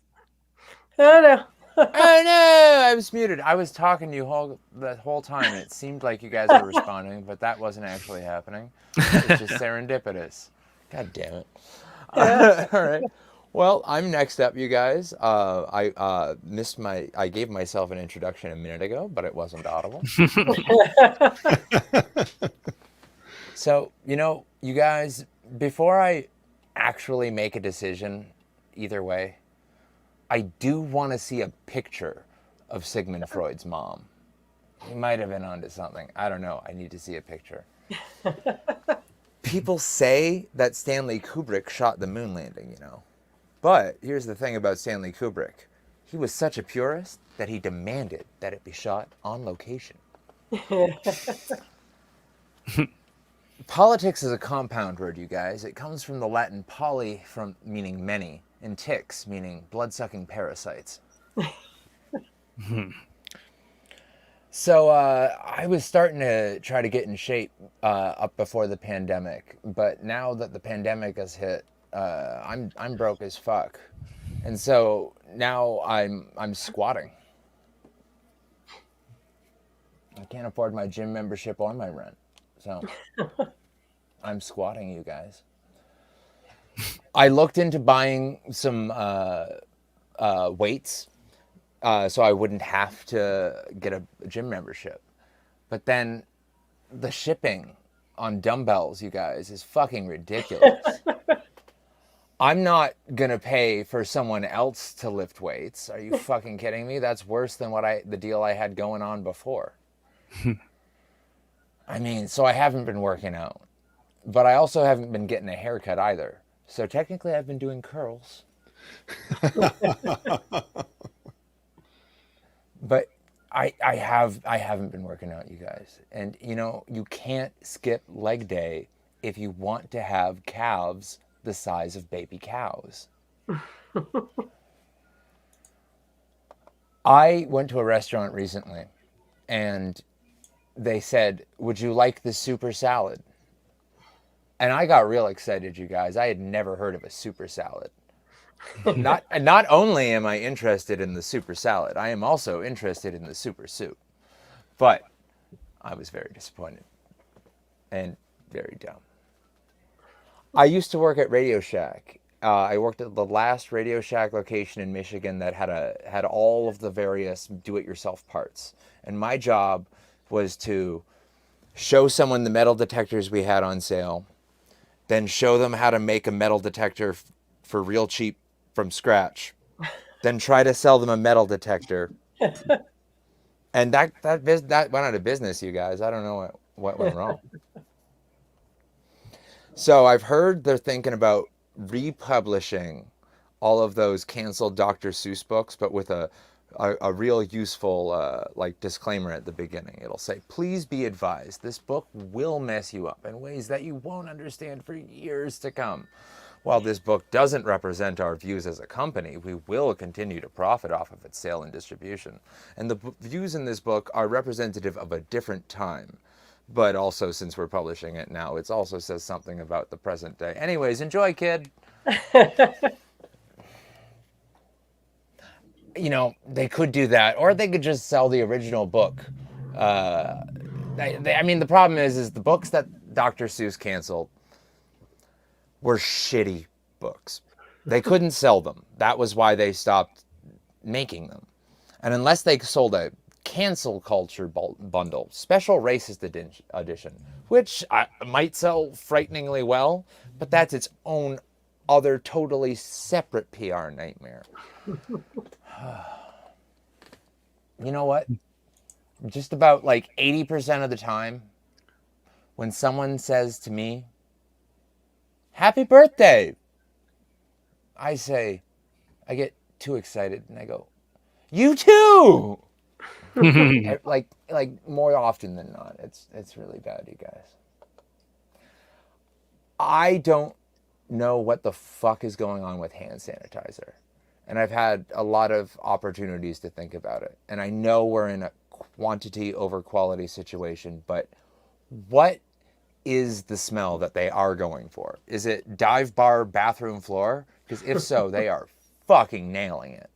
I don't know. Oh no, I was muted. I was talking to you the whole time. And it seemed like you guys were responding, but that wasn't actually happening. It's just serendipitous. God damn it. All right. Well, I'm next up, you guys. I gave myself an introduction a minute ago, but it wasn't audible. So, you guys, before I actually make a decision, either way, I do want to see a picture of Sigmund Freud's mom. He might have been onto something. I don't know. I need to see a picture. People say that Stanley Kubrick shot the moon landing, But here's the thing about Stanley Kubrick. He was such a purist that he demanded that it be shot on location. Politics is a compound word, you guys. It comes from the Latin poly, meaning many, and ticks, meaning blood-sucking parasites. So I was starting to try to get in shape up before the pandemic, but now that the pandemic has hit, I'm broke as fuck, and so now I'm squatting. I can't afford my gym membership or my rent, so I'm squatting, you guys. I looked into buying some weights, so I wouldn't have to get a gym membership. But then the shipping on dumbbells, you guys, is fucking ridiculous. I'm not gonna pay for someone else to lift weights. Are you fucking kidding me? That's worse than the deal I had going on before. I mean, so I haven't been working out, but I also haven't been getting a haircut either. So technically I've been doing curls. But I haven't been working out, you guys. And you can't skip leg day if you want to have calves the size of baby cows. I went to a restaurant recently and they said, "Would you like the super salad?" And I got real excited, you guys. I had never heard of a super salad. Not only am I interested in the super salad, I am also interested in the super soup. But I was very disappointed and very dumb. I used to work at Radio Shack. I worked at the last Radio Shack location in Michigan that had all of the various do-it-yourself parts. And my job was to show someone the metal detectors we had on sale, then show them how to make a metal detector for real cheap from scratch, then try to sell them a metal detector. And that went out of business, you guys. I don't know what went wrong. So I've heard they're thinking about republishing all of those canceled Dr. Seuss books, but with a real useful disclaimer at the beginning. It'll say, "Please be advised, this book will mess you up in ways that you won't understand for years to come. While this book doesn't represent our views as a company, we will continue to profit off of its sale and distribution. And the views in this book are representative of a different time. But also, since we're publishing it now, it also says something about the present day. Anyways, enjoy, kid. You know, they could do that, or they could just sell the original book. I mean, the problem is the books that Dr. Seuss canceled were shitty books. They couldn't sell them. That was why they stopped making them. And unless they sold a cancel culture bundle, special racist edition, which might sell frighteningly well, but that's its own other totally separate PR nightmare. You know what? Just about like 80% of the time, when someone says to me, "Happy birthday," I get too excited and I go, "You too!" like more often than not. It's really bad, you guys. I don't know what the fuck is going on with hand sanitizer. And I've had a lot of opportunities to think about it. And I know we're in a quantity over quality situation, but what is the smell that they are going for? Is it dive bar bathroom floor? Because if so, they are fucking nailing it.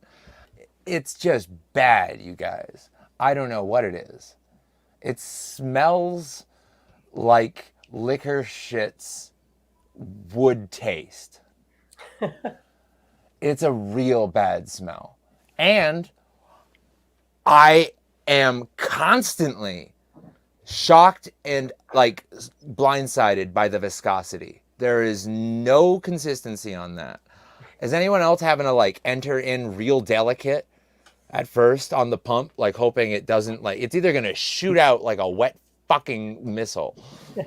It's just bad, you guys. I don't know what it is. It smells like liquor shits would taste. It's a real bad smell. And I am constantly shocked and like blindsided by the viscosity. There is no consistency on that. Is anyone else having to like enter in real delicate at first on the pump, like hoping it doesn't, like, it's either going to shoot out like a wet fucking missile,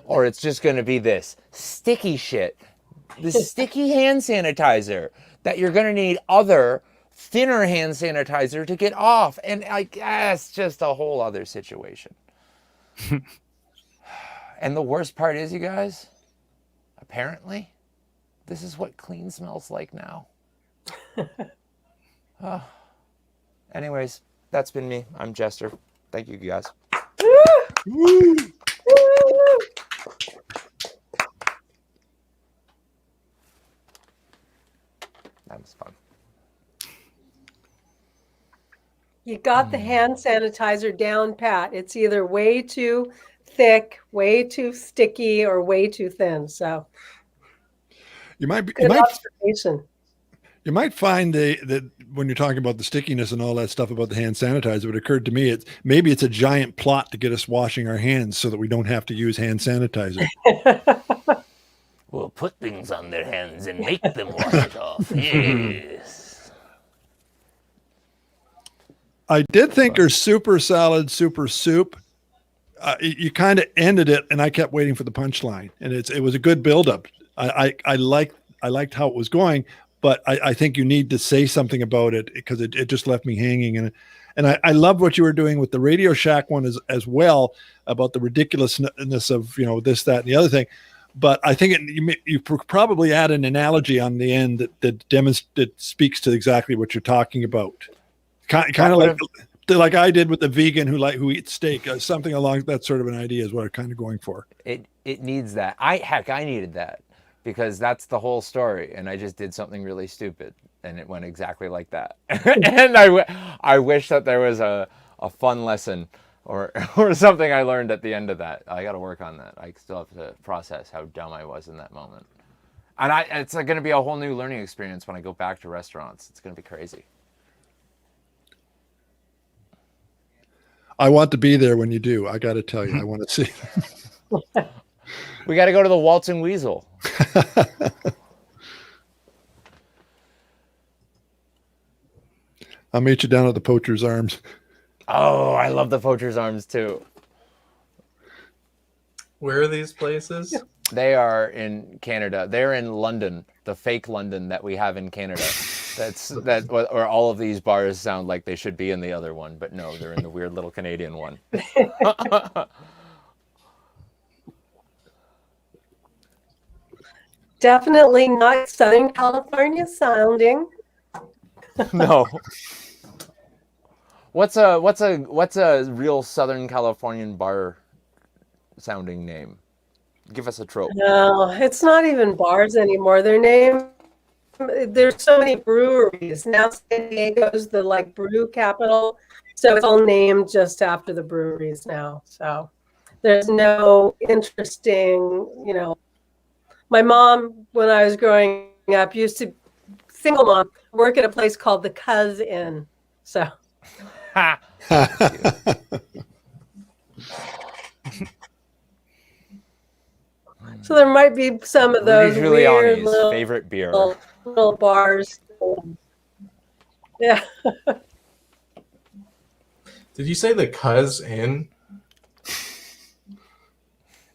or it's just going to be this sticky shit, this sticky hand sanitizer that you're going to need other thinner hand sanitizer to get off. And like, it's just a whole other situation. And the worst part is, you guys, apparently, this is what clean smells like now. Anyways, that's been me. I'm Jester. Thank you, guys. That was fun. You got the hand sanitizer down pat. It's either way too thick, way too sticky, or way too thin. So You might good observation. You might find that when you're talking about the stickiness and all that stuff about the hand sanitizer, it occurred to me maybe it's a giant plot to get us washing our hands so that we don't have to use hand sanitizer. We'll put things on their hands and make them wash it off. Yes. I did think her super salad, super soup. You kind of ended it, and I kept waiting for the punchline, and it was a good buildup. I liked how it was going. But I think you need to say something about it because it just left me hanging. And I love what you were doing with the Radio Shack one as well, about the ridiculousness of, you know, this, that, and the other thing. But I think you probably add an analogy on the end that speaks to exactly what you're talking about. Kind of like I did with the vegan who eats steak. Something along that sort of an idea is what I'm kind of going for. It needs that. I needed that. Because that's the whole story, and I just did something really stupid, and it went exactly like that. And I wish that there was a fun lesson or something I learned at the end of that. I got to work on that. I still have to process how dumb I was in that moment. And it's going to be a whole new learning experience when I go back to restaurants. It's going to be crazy. I want to be there when you do. I got to tell you, I want to see. We got to go to the Waltzing Weasel. I'll meet you down at the Poacher's Arms. Oh, I love the Poacher's Arms too. Where are these places? They are in Canada. They're in London, the fake London that we have in Canada. Or all of these bars sound like they should be in the other one, but no, they're in the weird little Canadian one. Definitely not Southern California sounding. No. What's a real Southern Californian bar sounding name? Give us a trope. No, it's not even bars anymore. There's so many breweries. Now San Diego's the like brew capital. So it's all named just after the breweries now. So there's no interesting, my mom, when I was growing up, used to, single mom, work at a place called the Cuz Inn. So Ha! so there might be some of those Rudy weird Giuliani's favorite beer. little bars. Yeah. Did you say the Cuz Inn?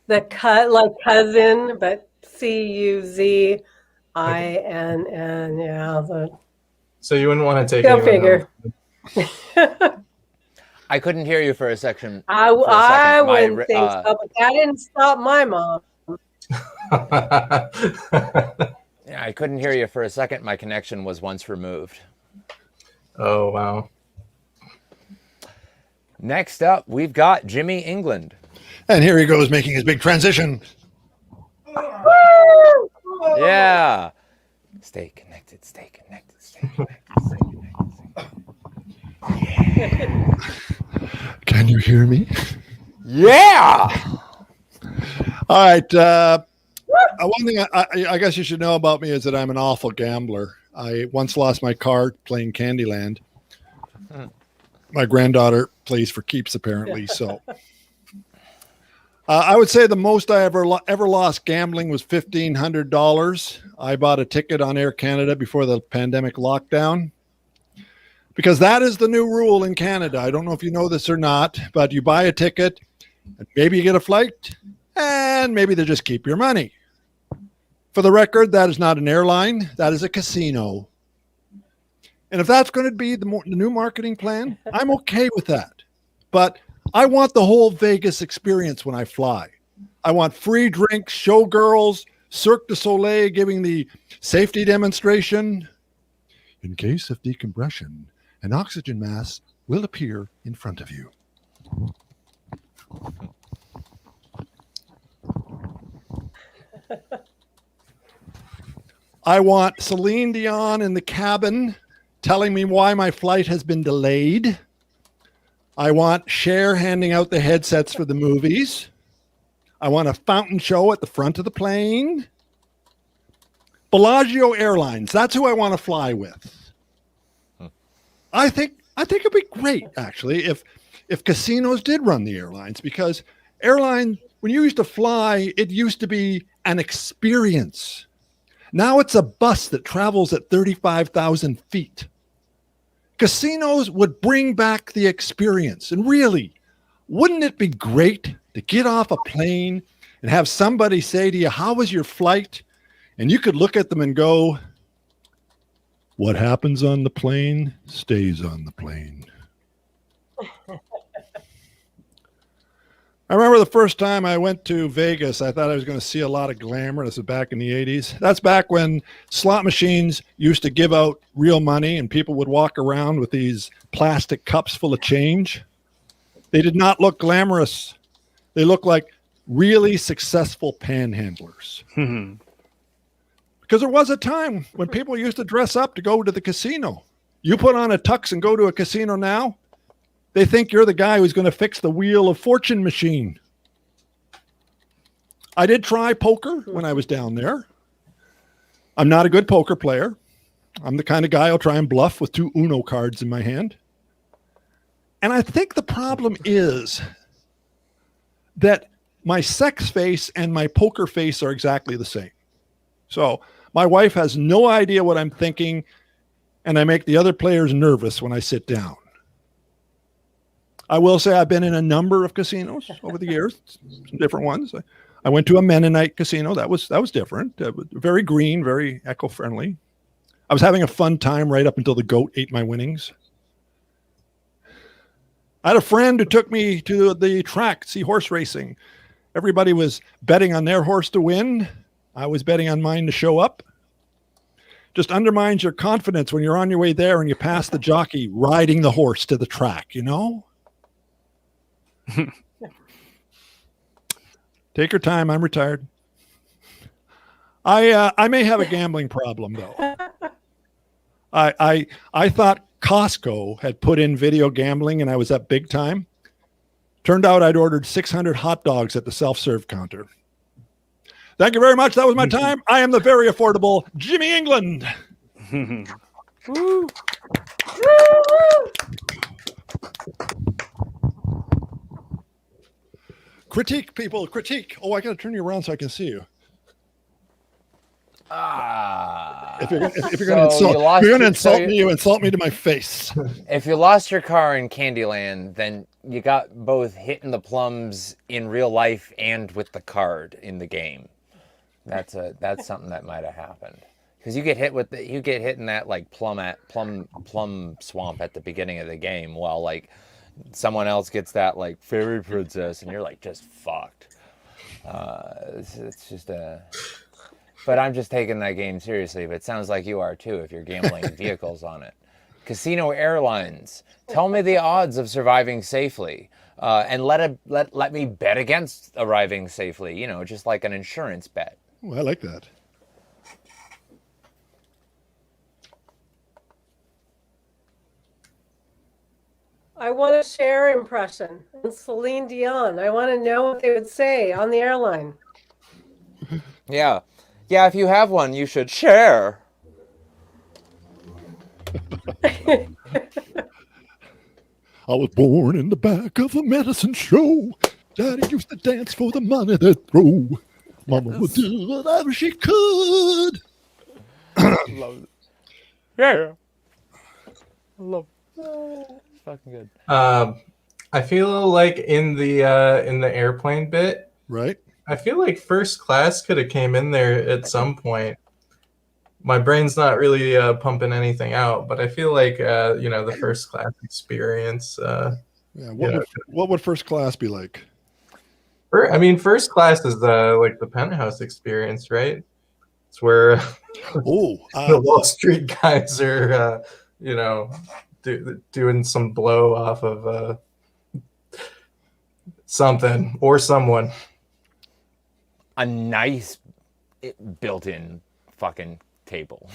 Like cousin, but CUZINN. Yeah. So you wouldn't want to take Go anyone figure. I couldn't hear you for a second. I wouldn't think so, but that didn't stop my mom. Yeah, I couldn't hear you for a second. My connection was once removed. Oh, wow. Next up, we've got Jimmy England. And here he goes making his big transition. Yeah. Stay connected, stay connected, stay connected, stay connected. Can you hear me? Yeah. All right. One thing I guess you should know about me is that I'm an awful gambler. I once lost my card playing Candyland. My granddaughter plays for keeps, apparently. So I would say the most I ever lost gambling was $1,500. I bought a ticket on Air Canada before the pandemic lockdown, because that is the new rule in Canada. I don't know if you know this or not, but you buy a ticket, and maybe you get a flight, and maybe they just keep your money. For the record, that is not an airline. That is a casino. And if that's going to be the new marketing plan, I'm okay with that. But I want the whole Vegas experience when I fly. I want free drinks, showgirls, Cirque du Soleil giving the safety demonstration. In case of decompression, an oxygen mask will appear in front of you. I want Celine Dion in the cabin telling me why my flight has been delayed. I want Cher handing out the headsets for the movies. I want a fountain show at the front of the plane. Bellagio Airlines, that's who I want to fly with. I think it'd be great, actually, if casinos did run the airlines, because airline, when you used to fly, it used to be an experience. Now it's a bus that travels at 35,000 feet. Casinos would bring back the experience. And really, wouldn't it be great to get off a plane and have somebody say to you, "How was your flight?" And you could look at them and go, "What happens on the plane stays on the plane." I remember the first time I went to Vegas, I thought I was going to see a lot of glamour. This was back in the 80s. That's back when slot machines used to give out real money and people would walk around with these plastic cups full of change. They did not look glamorous. They looked like really successful panhandlers. Because there was a time when people used to dress up to go to the casino. You put on a tux and go to a casino now, they think you're the guy who's going to fix the Wheel of Fortune machine. I did try poker when I was down there. I'm not a good poker player. I'm the kind of guy who'll try and bluff with 2 Uno cards in my hand. And I think the problem is that my sex face and my poker face are exactly the same. So my wife has no idea what I'm thinking, and I make the other players nervous when I sit down. I will say I've been in a number of casinos over the years, some different ones. I went to a Mennonite casino. That was different. Very green, very eco-friendly. I was having a fun time right up until the goat ate my winnings. I had a friend who took me to the track to see horse racing. Everybody was betting on their horse to win. I was betting on mine to show up. Just undermines your confidence when you're on your way there and you pass the jockey riding the horse to the track, you know? Take your time. I'm retired. I may have a gambling problem though. I thought Costco had put in video gambling and I was up big time. Turned out I'd ordered 600 hot dogs at the self-serve counter. Thank you very much. That was my time. I am the very affordable Jimmy England. Woo. Critique, people. Critique. Oh, I got to turn you around so I can see you. If you're going to insult me, you insult me to my face. If you lost your car in Candyland, then you got both hitting the plums in real life and with the card in the game. That's something that might have happened. Because you get hit in that like plum swamp at the beginning of the game, while like someone else gets that like fairy princess, and you're like just fucked. It's just a. But I'm just taking that game seriously. But it sounds like you are too if you're gambling vehicles on it. Casino Airlines. Tell me the odds of surviving safely, and let me bet against arriving safely. You know, just like an insurance bet. Oh, I like that. I want a Cher impression and Celine Dion. I want to know what they would say on the airline. Yeah. Yeah, if you have one, you should share. I was born in the back of a medicine show. Daddy used to dance for the money they throw. Mama would do whatever she could. Love it. Yeah. I love it. It's fucking good. I feel like in the airplane bit, Right? I feel like first class could have came in there at some point. My brain's not really pumping anything out, but I feel like the first class experience. What would first class be like? First class is like the penthouse experience, right? It's where the Wall Street guys are, doing some blow off of something or someone. A nice built-in fucking table.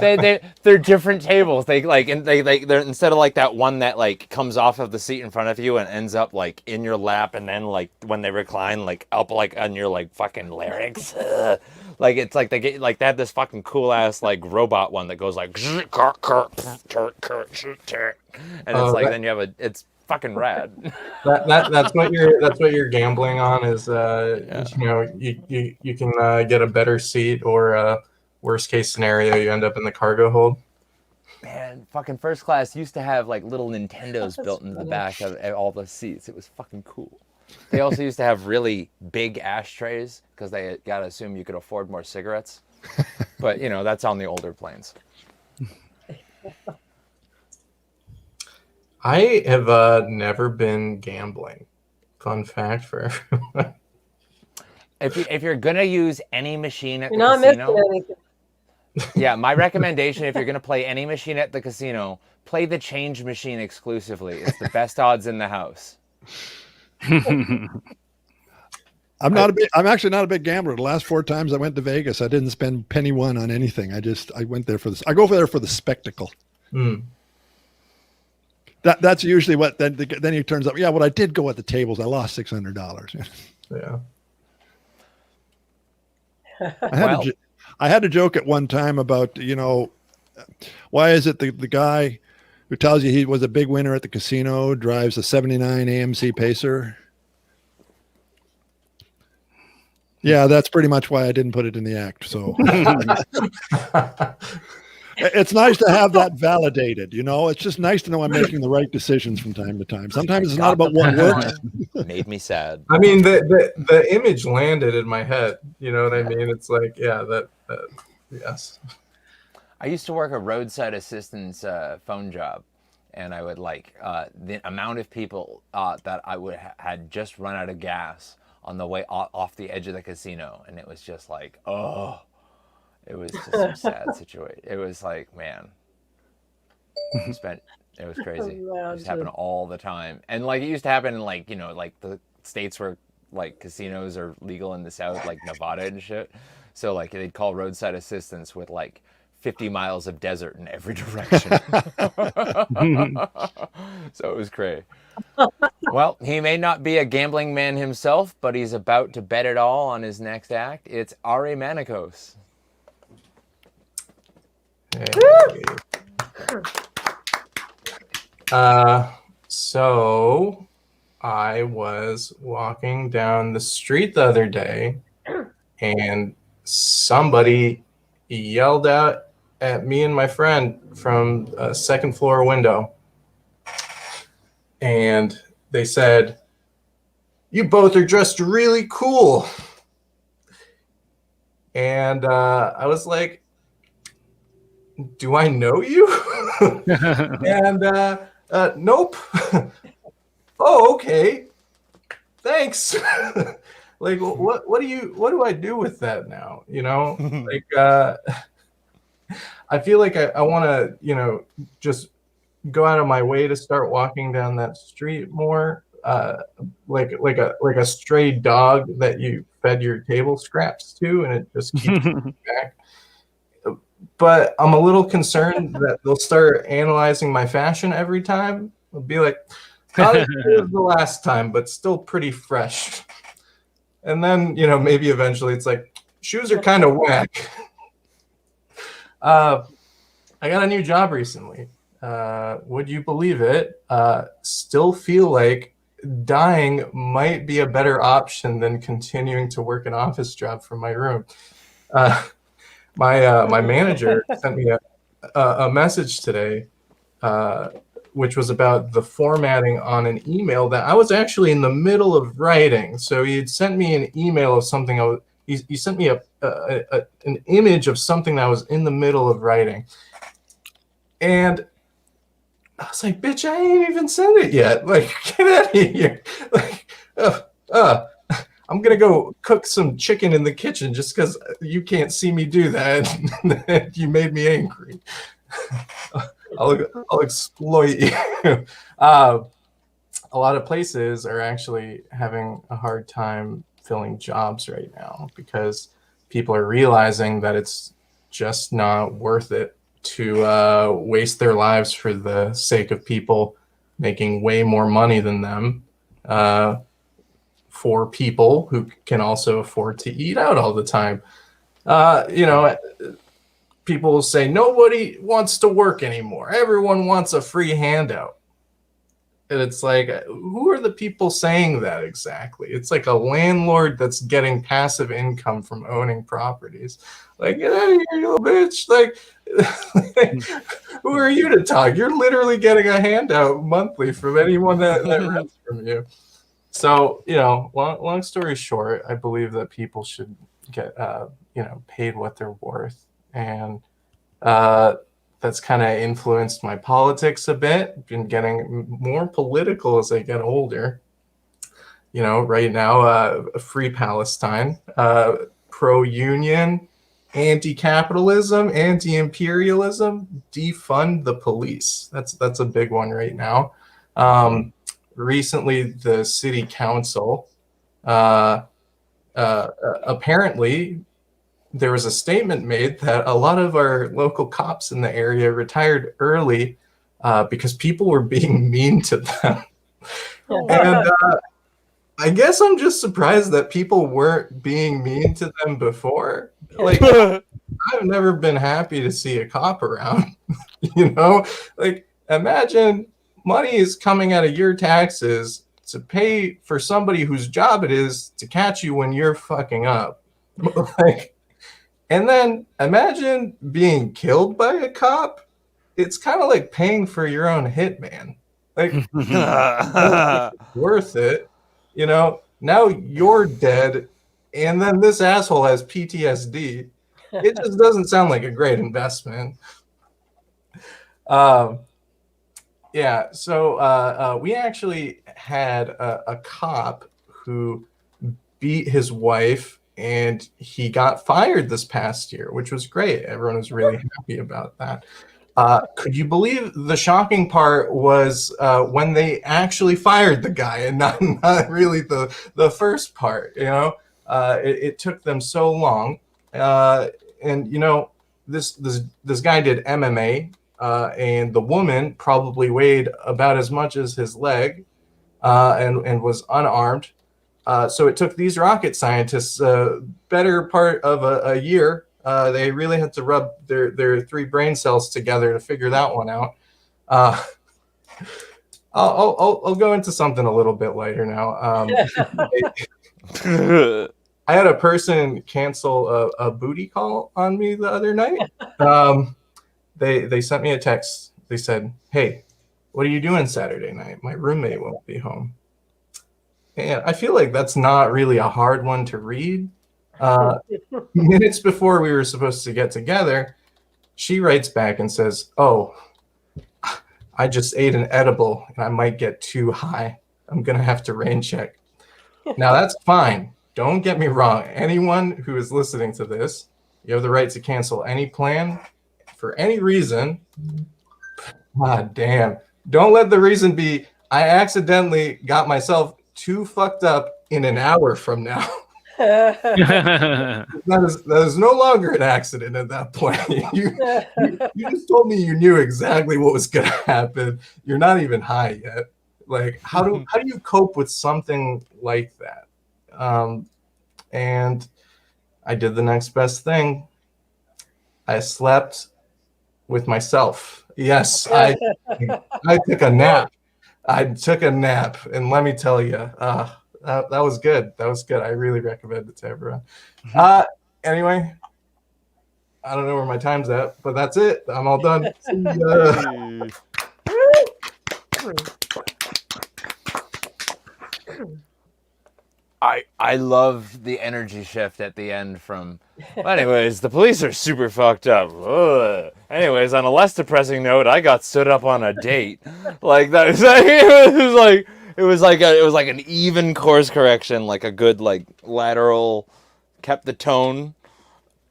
They're different tables. They're instead of like that one that like comes off of the seat in front of you and ends up like in your lap, and then like when they recline like up like on your like fucking larynx. Like it's like they have this fucking cool ass like robot one that goes like and it's like then you have it's fucking rad. That's what you're gambling on is you can get a better seat, or worst case scenario you end up in the cargo hold. Man, fucking first class used to have like little Nintendos built into the back of all the seats. It was fucking cool. They also used to have really big ashtrays because they gotta assume you could afford more cigarettes. But that's on the older planes. I have never been gambling. Fun fact for everyone. If you're gonna use any machine at You're the not casino, missing anything. yeah, my recommendation if you're gonna play any machine at the casino, play the change machine exclusively. It's the best odds in the house. I'm actually not a big gambler. The last 4 times I went to Vegas, I didn't spend penny one on anything. I went there for this. I go there for the spectacle. That's usually what then he turns up. Yeah, well, I did go at the tables. I lost $600. Yeah. I had a joke at one time about why is it the guy who tells you he was a big winner at the casino drives a '79 AMC Pacer? Yeah, that's pretty much why I didn't put it in the act. So it's nice to have that validated. It's just nice to know I'm making the right decisions from time to time. Sometimes it's not about what works. Made me sad. I mean, the image landed in my head. You know what I mean? It's like, yeah, yes. I used to work a roadside assistance phone job, and I would the amount of people that I would had just run out of gas on the way off the edge of the casino, and it was just like, oh, it was just some sad situation. It was like, man, it was crazy. It just happened all the time, and like it used to happen in like like the states where like casinos are legal in the South, like Nevada and shit. So like they'd call roadside assistance with like 50 miles of desert in every direction. So it was crazy. Well, he may not be a gambling man himself, but he's about to bet it all on his next act. It's Ari Manikos. Hey. So I was walking down the street the other day, and somebody yelled out at me and my friend from a second floor window. And they said, "You both are dressed really cool." And I was like, "Do I know you?" And nope. Oh, okay. Thanks. Like, what do I do with that now? Like, I feel like I want to, just go out of my way to start walking down that street more, like a stray dog that you fed your table scraps to, and it just keeps coming back. But I'm a little concerned that they'll start analyzing my fashion every time. They'll be like, "Not as good as the last time, but still pretty fresh." And then, maybe eventually it's like, "Shoes are kind of whack." I got a new job recently. Would you believe it? Still feel like dying might be a better option than continuing to work an office job from my room. My manager sent me a message today, which was about the formatting on an email that I was actually in the middle of writing. So he had sent me an email of something he sent me an image of something that I was in the middle of writing. And I was like, "Bitch, I ain't even sent it yet. Like, get out of here." Like, I'm going to go cook some chicken in the kitchen just because you can't see me do that. You made me angry. I'll exploit you. A lot of places are actually having a hard time filling jobs right now because people are realizing that it's just not worth it to waste their lives for the sake of people making way more money than them, for people who can also afford to eat out all the time. People will say nobody wants to work anymore. Everyone wants a free handout. And it's like, who are the people saying that exactly? It's like a landlord that's getting passive income from owning properties. Like, get out of here, you little bitch. Like, who are you to talk? You're literally getting a handout monthly from anyone that rents from you. So, long story short, I believe that people should get, paid what they're worth. And that's kind of influenced my politics a bit. Been getting more political as I get older. Right now, free Palestine, pro-union, anti-capitalism, anti-imperialism, defund the police. That's a big one right now. Recently, the city council, apparently, there was a statement made that a lot of our local cops in the area retired early because people were being mean to them. And I guess I'm just surprised that people weren't being mean to them before. Like, I've never been happy to see a cop around. Like, imagine money is coming out of your taxes to pay for somebody whose job it is to catch you when you're fucking up. Like, and then imagine being killed by a cop. It's kind of like paying for your own hitman. Like, it's worth it. Now you're dead, and then this asshole has PTSD. It just doesn't sound like a great investment. Yeah, so we actually had a cop who beat his wife, and he got fired this past year, which was great. Everyone was really happy about that. Could you believe the shocking part was when they actually fired the guy, and not really the first part, you know? It took them so long. And, you know, this guy did MMA, and the woman probably weighed about as much as his leg, and was unarmed. So it took these rocket scientists better part of a year. They really had to rub their 3 brain cells together to figure that one out. I'll go into something a little bit lighter now. I had a person cancel a booty call on me the other night. They sent me a text. They said, "Hey, what are you doing Saturday night? My roommate won't be home." And I feel like that's not really a hard one to read. Minutes before we were supposed to get together, she writes back and says, "Oh, I just ate an edible and I might get too high. I'm going to have to rain check." Now, that's fine. Don't get me wrong. Anyone who is listening to this, you have the right to cancel any plan for any reason. God damn. Don't let the reason be, I accidentally got myself too fucked up in an hour from now. That is no longer an accident at that point. You just told me you knew exactly what was going to happen. You're not even high yet. Like, how do you cope with something like that? And I did the next best thing. I slept with myself. Yes, I took a nap. I took a nap, and let me tell you, that was good. That was good. I really recommend it to everyone. Anyway, I don't know where my time's at, but that's it. I'm all done. See ya. I love the energy shift at the end from, well, anyways, the police are super fucked up. Ugh. Anyways, on a less depressing note, I got stood up on a date. Like that was like, it was like an even course correction, like a good like lateral, kept the tone.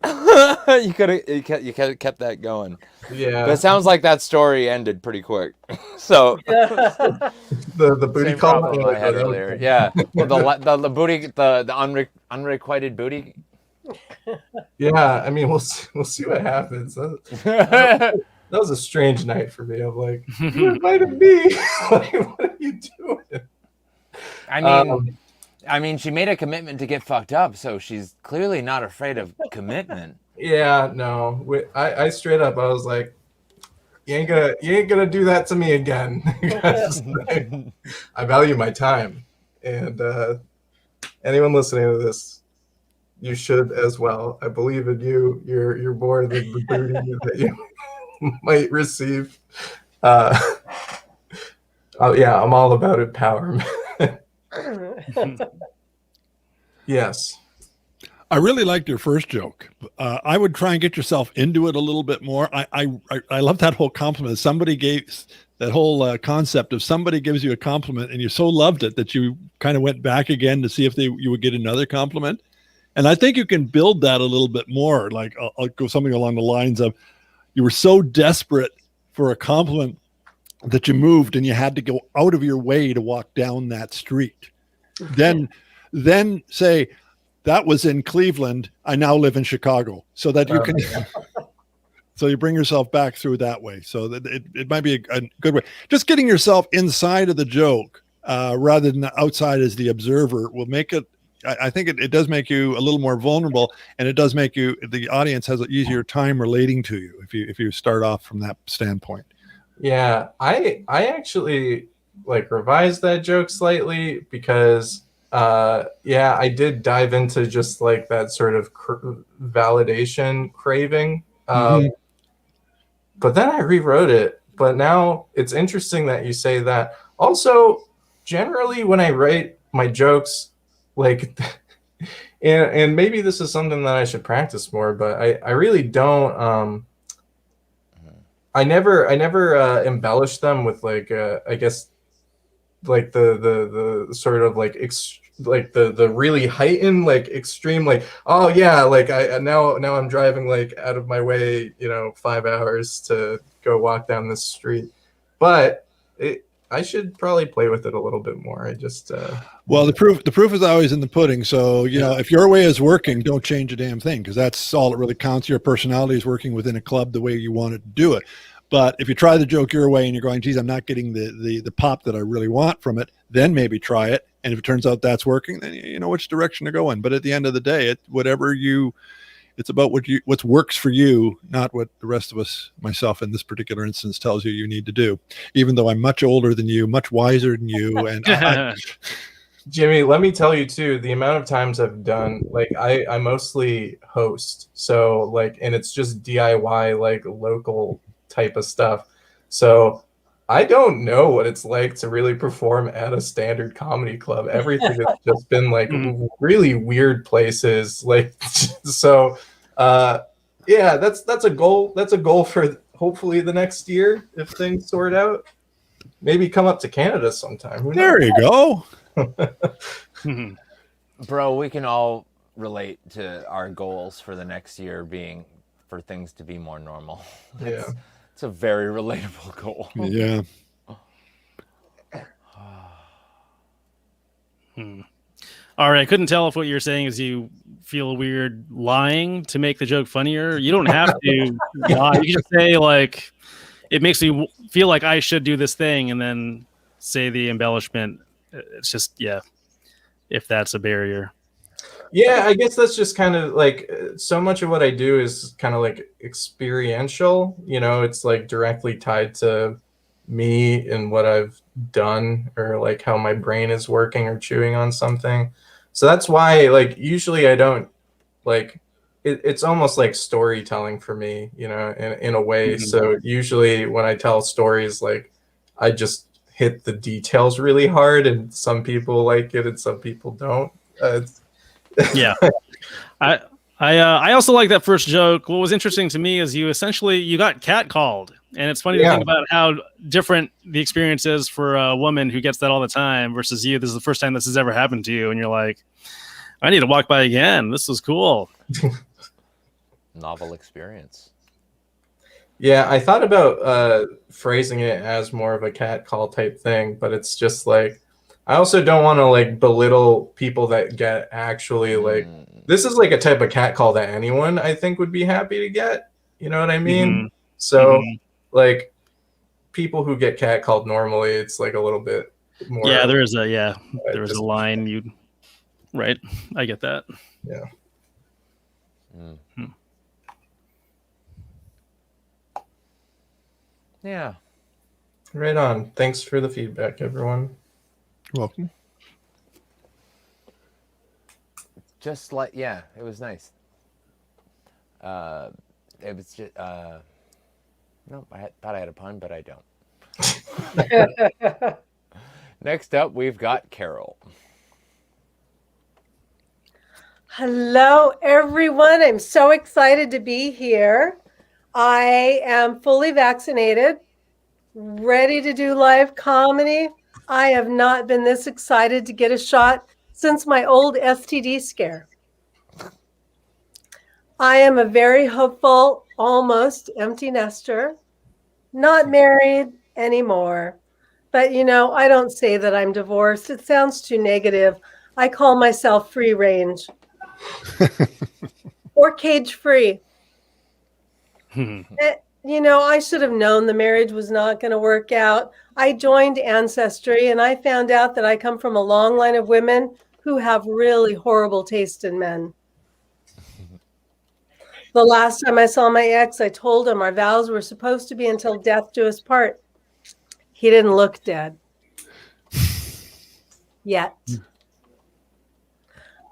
you kept that going. Yeah. But it sounds like that story ended pretty quick. So the booty same call problem I had earlier. Yeah. Well, the booty, the unrequited booty. Yeah, I mean, we'll see what happens. That was a strange night for me. I'm like, you invited me. Like, what are you doing? I mean, she made a commitment to get fucked up, so she's clearly not afraid of commitment. Yeah, no. I straight up, I was like, you ain't gonna do that to me again. Because I value my time, and anyone listening to this, you should as well. I believe in you. You're more than the booty that you might receive. Oh yeah, I'm all about empowerment. Yes. I really liked your first joke. I would try and get yourself into it a little bit more. I love that whole compliment. Somebody gave that whole concept of somebody gives you a compliment and you so loved it that you kind of went back again to see if you would get another compliment. And I think you can build that a little bit more. Like I'll go something along the lines of, you were so desperate for a compliment that you moved and you had to go out of your way to walk down that street. Then say, that was in Cleveland. I now live in Chicago, so that you can. So you bring yourself back through that way. So that it might be a good way. Just getting yourself inside of the joke rather than outside as the observer will make it. I think it does make you a little more vulnerable, and it does make the audience has an easier time relating to you if you start off from that standpoint. Yeah, I actually like revised that joke slightly because I did dive into just like that sort of validation craving. But then I rewrote it. But now it's interesting that you say that. Also, generally when I write my jokes, like, and maybe this is something that I should practice more, but I really don't. I never embellish them with like I guess like the sort of like like the really heightened like extreme like, oh yeah, like I now I'm driving like out of my way, 5 hours to go walk down this street. But I should probably play with it a little bit more. I just Well, the proof is always in the pudding. So, if your way is working, don't change a damn thing, because that's all that really counts. Your personality is working within a club the way you want it to do it. But if you try the joke your way and you're going, geez, I'm not getting the pop that I really want from it, then maybe try it. And if it turns out that's working, then you know which direction to go in. But at the end of the day, it's about what works for you, not what the rest of us, myself in this particular instance, tells you need to do. Even though I'm much older than you, much wiser than you, and Jimmy, let me tell you too, the amount of times I've done, like I mostly host. So like, and it's just DIY, like local type of stuff. So I don't know what it's like to really perform at a standard comedy club. Everything has just been like really weird places. Like, so yeah, that's a goal. That's a goal for hopefully the next year if things sort out. Maybe come up to Canada sometime. there you go. Bro, we can all relate to our goals for the next year being for things to be more normal. Yeah. It's a very relatable goal. Yeah. All right, I couldn't tell if what you're saying is you feel weird lying to make the joke funnier. You don't have to lie. You can just say like, it makes me feel like I should do this thing, and then say the embellishment. It's just, yeah, if that's a barrier. Yeah, I guess that's just kind of like so much of what I do is kind of like experiential. It's like directly tied to me and what I've done, or like how my brain is working or chewing on something. So that's why like usually I don't like it's almost like storytelling for me, in a way. So usually when I tell stories, like I just hit the details really hard, and some people like it and some people don't. Yeah. I also like that first joke. What was interesting to me is you got catcalled, and it's funny to think about how different the experience is for a woman who gets that all the time versus you. This is the first time this has ever happened to you, and you're like, I need to walk by again. This was cool. Novel experience. Yeah, I thought about phrasing it as more of a cat call type thing, but it's just like I also don't want to like belittle people that get actually like this is like a type of cat call that anyone I think would be happy to get. You know what I mean? So like people who get cat called normally, it's like a little bit more. Yeah, there is a line right. I get that. Yeah. Yeah. Right on. Thanks for the feedback, everyone. You're welcome. Just like, yeah, it was nice. It was just, no, I thought I had a pun, but I don't. Next up, we've got Carol. Hello, everyone. I'm so excited to be here. I am fully vaccinated, ready to do live comedy. I have not been this excited to get a shot since my old STD scare. I am a very hopeful, almost empty nester, not married anymore. But, I don't say that I'm divorced. It sounds too negative. I call myself free range or cage free. I should have known the marriage was not going to work out. I joined Ancestry and I found out that I come from a long line of women who have really horrible taste in men. The last time I saw my ex, I told him our vows were supposed to be until death do us part. He didn't look dead. Yet.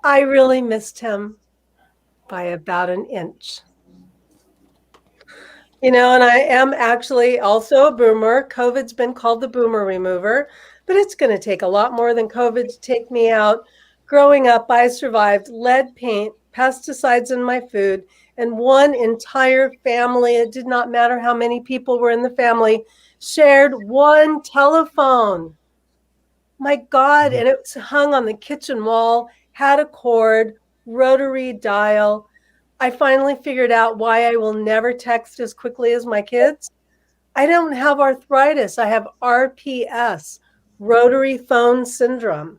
I really missed him by about an inch. And I am actually also a boomer. COVID's been called the boomer remover, but it's going to take a lot more than COVID to take me out. Growing up, I survived lead paint, pesticides in my food, and one entire family, it did not matter how many people were in the family, shared one telephone. My God. And it was hung on the kitchen wall, had a cord, rotary dial. I finally figured out why I will never text as quickly as my kids. I don't have arthritis. I have RPS, rotary phone syndrome.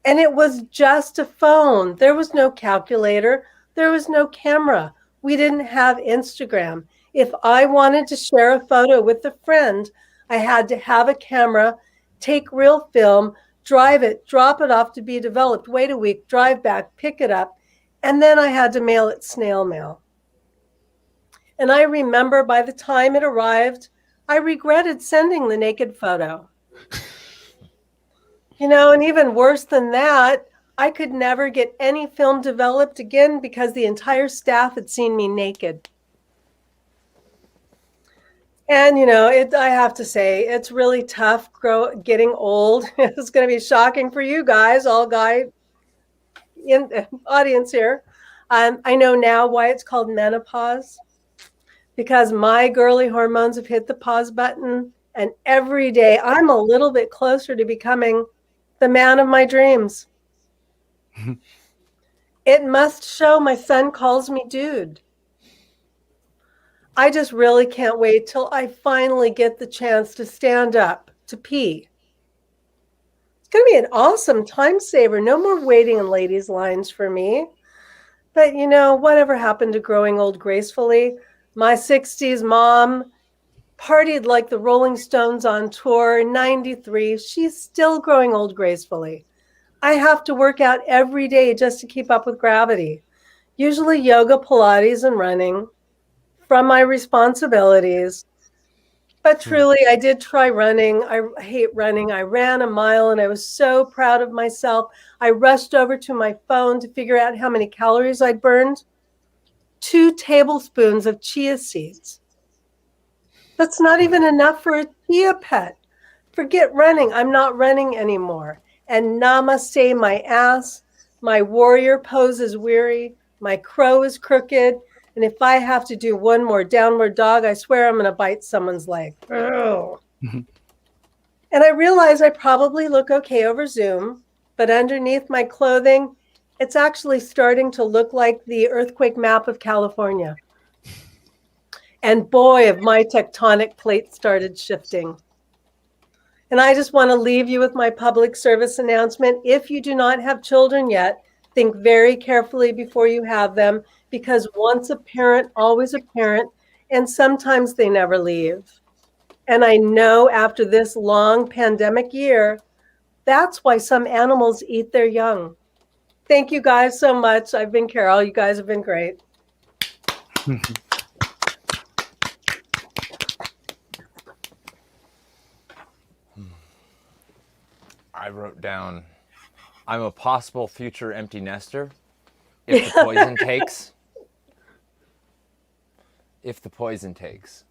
And it was just a phone. There was no calculator. There was no camera. We didn't have Instagram. If I wanted to share a photo with a friend, I had to have a camera, take real film, drive it, drop it off to be developed, wait a week, drive back, pick it up, and then I had to mail it snail mail. And I remember by the time it arrived, I regretted sending the naked photo. And even worse than that, I could never get any film developed again because the entire staff had seen me naked. And, I have to say, it's really tough getting old. It's going to be shocking for you guys, all guy in the audience here. I know now why it's called menopause, because my girly hormones have hit the pause button. And every day I'm a little bit closer to becoming the man of my dreams. It must show. My son calls me dude. I just really can't wait till I finally get the chance to stand up to pee. It's going to be an awesome time saver. No more waiting in ladies' lines for me. But whatever happened to growing old gracefully? My 60s mom partied like the Rolling Stones on tour, 93. She's still growing old gracefully. I have to work out every day just to keep up with gravity. Usually yoga, Pilates, and running from my responsibilities. But truly, I did try running. I hate running. I ran a mile and I was so proud of myself. I rushed over to my phone to figure out how many calories I'd burned. 2 tablespoons of chia seeds. That's not even enough for a chia pet. Forget running. I'm not running anymore. And namaste my ass. My warrior pose is weary. My crow is crooked. And if I have to do one more downward dog, I swear I'm going to bite someone's leg. And I realize I probably look okay over Zoom, but underneath my clothing, it's actually starting to look like the earthquake map of California. And boy, have my tectonic plates started shifting. And I just want to leave you with my public service announcement. If you do not have children yet, think very carefully before you have them, because once a parent, always a parent, and sometimes they never leave. And I know after this long pandemic year, that's why some animals eat their young. Thank you guys so much. I've been Carol. You guys have been great. I wrote down, I'm a possible future empty nester if the poison takes. If the poison takes.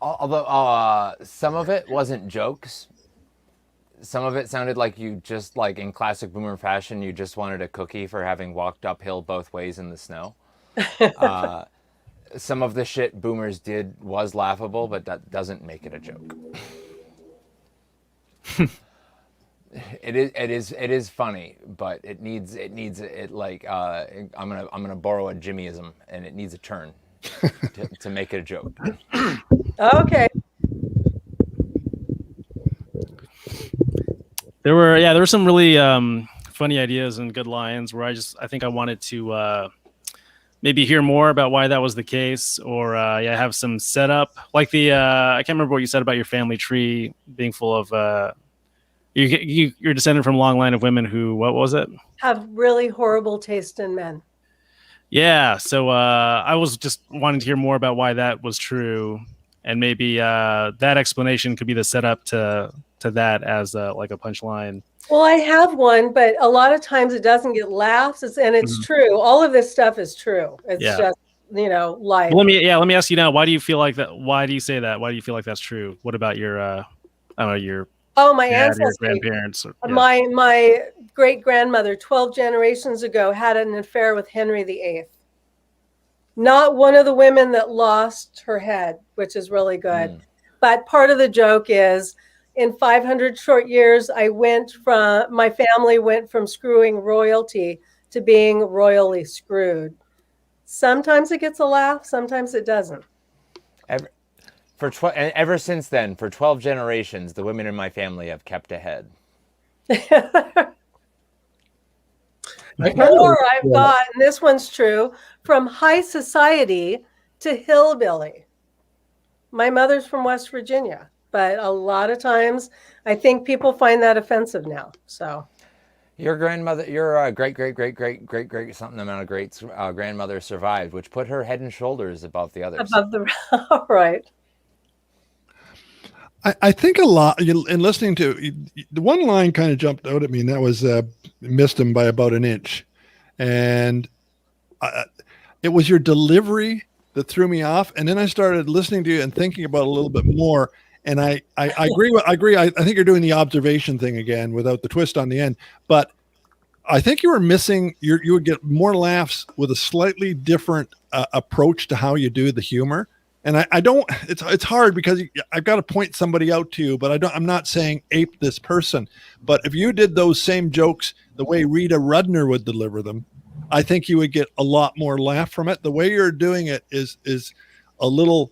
Although some of it wasn't jokes. Some of it sounded like you just, like in classic boomer fashion, you just wanted a cookie for having walked uphill both ways in the snow. Some of the shit boomers did was laughable, but that doesn't make it a joke. It is funny, but it needs like I'm gonna borrow a Jimmyism, and it needs a turn to make it a joke. Okay. There were some really funny ideas and good lines where I think I wanted to maybe hear more about why that was the case, or have some setup, like the I can't remember what you said about your family tree being full of you're descended from a long line of women who, what was it? Have really horrible taste in men. Yeah, so I was just wanting to hear more about why that was true, and maybe that explanation could be the setup to that as like a punchline. Well, I have one, but a lot of times it doesn't get laughs, and it's true. All of this stuff is true. It's just life. Well, let me ask you now. Why do you feel like that? Why do you say that? Why do you feel like that's true? What about your I don't know, your my ancestors, your grandparents? My great grandmother 12 generations ago had an affair with Henry VIII. Not one of the women that lost her head, which is really good. But part of the joke is, in 500 short years, my family went from screwing royalty to being royally screwed. Sometimes it gets a laugh, sometimes it doesn't. Ever since then, for 12 generations, the women in my family have kept ahead. Or I've got, and this one's true, from high society to hillbilly. My mother's from West Virginia, but a lot of times I think people find that offensive now. So your grandmother, your great something amount of greats grandmother survived, which put her head and shoulders above the others. Above the right. I think a lot in listening to the one line kind of jumped out at me, and that was missed him by about an inch. And it was your delivery that threw me off. And then I started listening to you and thinking about it a little bit more. And I agree. I think you're doing the observation thing again without the twist on the end. But I think you were missing, you would get more laughs with a slightly different approach to how you do the humor. And I don't, it's hard because I've got to point somebody out to you, but I'm not saying ape this person. But if you did those same jokes the way Rita Rudner would deliver them, I think you would get a lot more laugh from it. The way you're doing it is a little,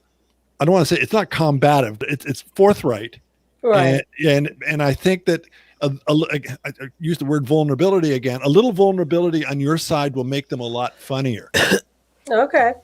I don't want to say it's not combative, it's forthright. Right. And I think that I use the word vulnerability again. A little vulnerability on your side will make them a lot funnier. Okay.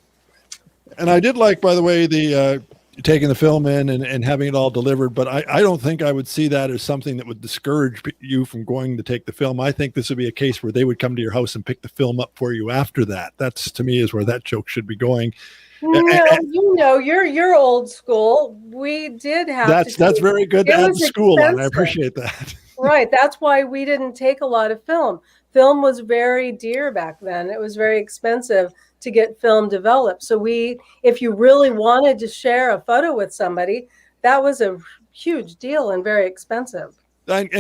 And I did like, by the way, the taking the film in and having it all delivered. But I don't think I would see that as something that would discourage you from going to take the film. I think this would be a case where they would come to your house and pick the film up for you after that. That's, to me, is where that joke should be going. No, you're old school. We did have that's very good to add the school on. I appreciate that. Right. That's why we didn't take a lot of film. Film was very dear back then. It was very expensive to get film developed. So if you really wanted to share a photo with somebody, that was a huge deal and very expensive. And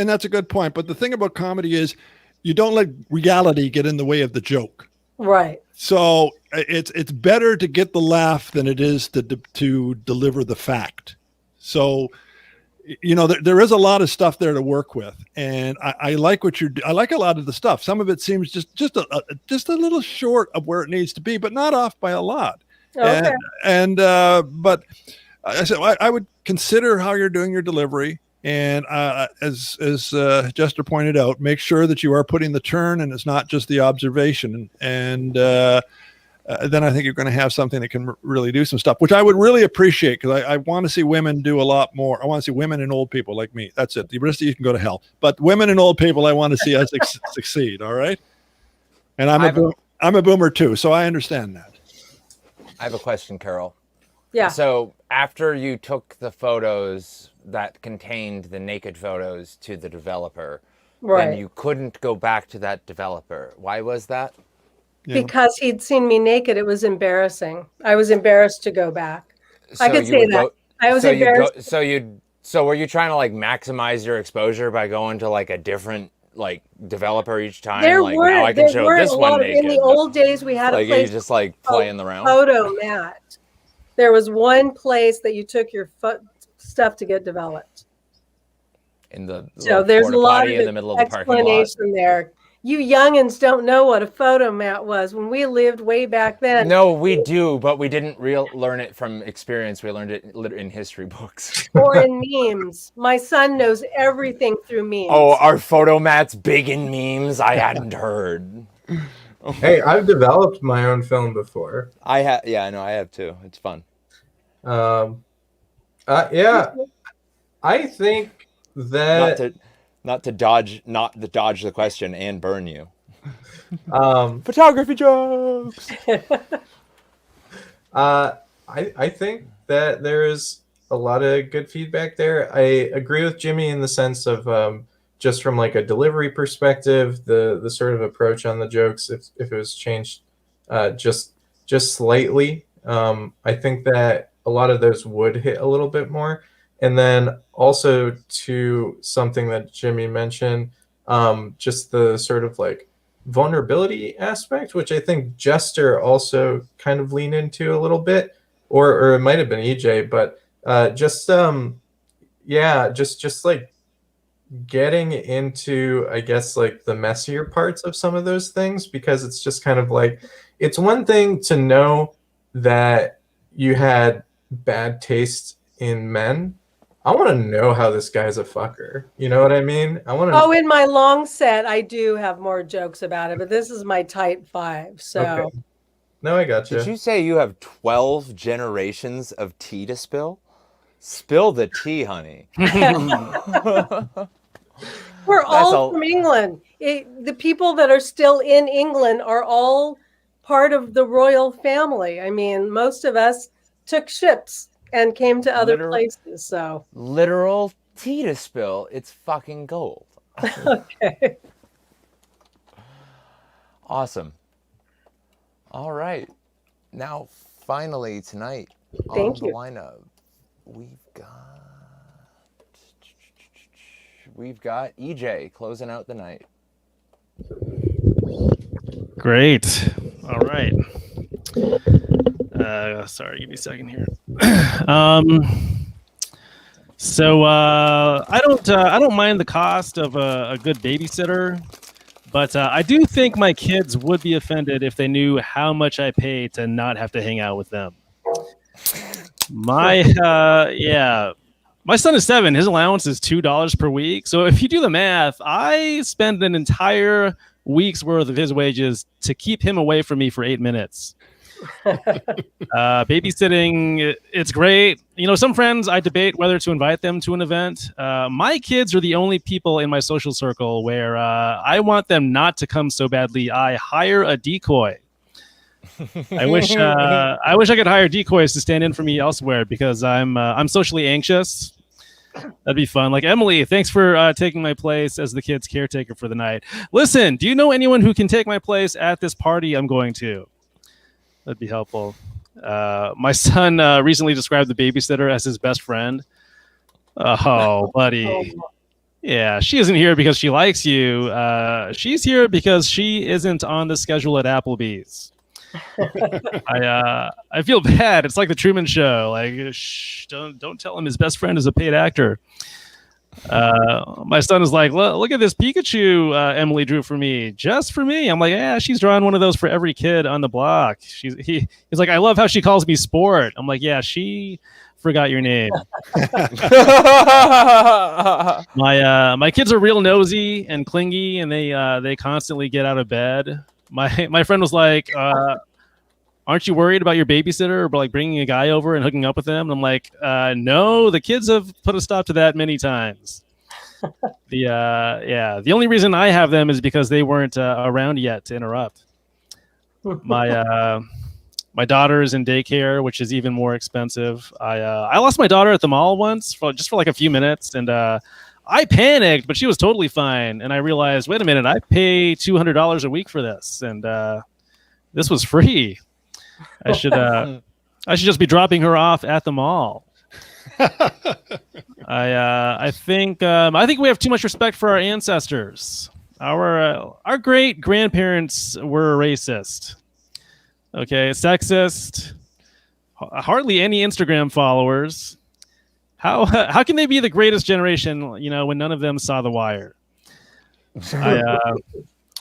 that's a good point. But the thing about comedy is you don't let reality get in the way of the joke. Right. So it's better to get the laugh than it is to deliver the fact. So, there is a lot of stuff there to work with, and I like what I like a lot of the stuff. Some of it seems just a little short of where it needs to be, but not off by a lot. Okay. But I said I would consider how you're doing your delivery, and as Jester pointed out, make sure that you are putting the turn and it's not just the observation, and then I think you're going to have something that can really do some stuff, which I would really appreciate, because I want to see women do a lot more. I want to see women and old people like me. That's it. The rest of you can go to hell. But women and old people, I want to see us succeed. All right. And I'm a boomer too, so I understand that. I have a question, Carol. Yeah. So after you took the photos that contained the naked photos to the developer, then you couldn't go back to that developer. Why was that? Yeah. Because he'd seen me naked. It was embarrassing. I was embarrassed to go back. So I could say that. I was embarrassed. So were you trying to like maximize your exposure by going to like a different like developer each time? Now I can show this one naked. In the old days, we had a place you just like playing around. Photo mat. There was one place that you took your stuff to get developed. So there's a lot of in the middle of the parking lot. explanation there. You youngins don't know what a photo mat was when we lived way back then. No, we do, but we didn't learn it from experience. We learned it in history books. Or in memes. My son knows everything through memes. Oh, are photo mats big in memes? I hadn't heard. Hey, I've developed my own film before. I have, yeah, no, I have too. It's fun. Yeah, I think that not to dodge the question and burn you. Photography jokes. I think that there is a lot of good feedback there. I agree with Jimmy in the sense of just from like a delivery perspective, the sort of approach on the jokes, if it was changed just slightly, I think that a lot of those would hit a little bit more. And then also to something that Jimmy mentioned, just the sort of like vulnerability aspect, which I think Jester also kind of leaned into a little bit, or it might have been EJ, but yeah, just like getting into, I guess, like the messier parts of some of those things, because it's just kind of like, it's one thing to know that you had bad taste in men. I want to know how this guy's a fucker. You know what I mean? I want to. Oh, in my long set, I do have more jokes about it, but this is my tight 5. So Okay. No, I got Did you say you have 12 generations of tea to spill? Spill the tea, honey. we're all from England. The people that are still in England are all part of the royal family. I mean, most of us took ships and came to other places. So literal tea to spill. It's fucking gold. Okay. Awesome. All right. Now, finally, tonight Thank on the you. lineup, we've got EJ closing out the night. Great. All right. Sorry, give me a second here. So I don't mind the cost of a good babysitter, but I do think my kids would be offended if they knew how much I pay to not have to hang out with them. My son is 7. His allowance is $2 per week. So if you do the math, I spend an entire week's worth of his wages to keep him away from me for 8 minutes. Babysitting, it's great. You know, some friends, I debate whether to invite them to an event. My kids are the only people in my social circle where I want them not to come so badly. I hire a decoy. I wish I could hire decoys to stand in for me elsewhere, because I'm socially anxious. That'd be fun. Like, Emily, thanks for taking my place as the kids' caretaker for the night. Listen, do you know anyone who can take my place at this party I'm going to? That'd be helpful. My son recently described the babysitter as his best friend. Oh, buddy. Yeah, she isn't here because she likes you. She's here because she isn't on the schedule at Applebee's. I feel bad. It's like the Truman Show. Like, shh, don't tell him his best friend is a paid actor. My son is like, look at this Pikachu Emily drew for me, just for me. I'm like, yeah, she's drawn one of those for every kid on the block. He's like, I love how she calls me Sport. I'm like, yeah, she forgot your name. My kids are real nosy and clingy, and they constantly get out of bed. My friend was like, aren't you worried about your babysitter or like bringing a guy over and hooking up with them? And I'm like, no, the kids have put a stop to that many times. The only reason I have them is because they weren't around yet to interrupt. My daughter is in daycare, which is even more expensive. I lost my daughter at the mall once for like a few minutes, and I panicked, but she was totally fine. And I realized, wait a minute, I pay $200 a week for this, and this was free. I should just be dropping her off at the mall. I think we have too much respect for our ancestors. Our great grandparents were racist. Okay, sexist. Hardly any Instagram followers. How can they be the greatest generation? You know, when none of them saw The Wire.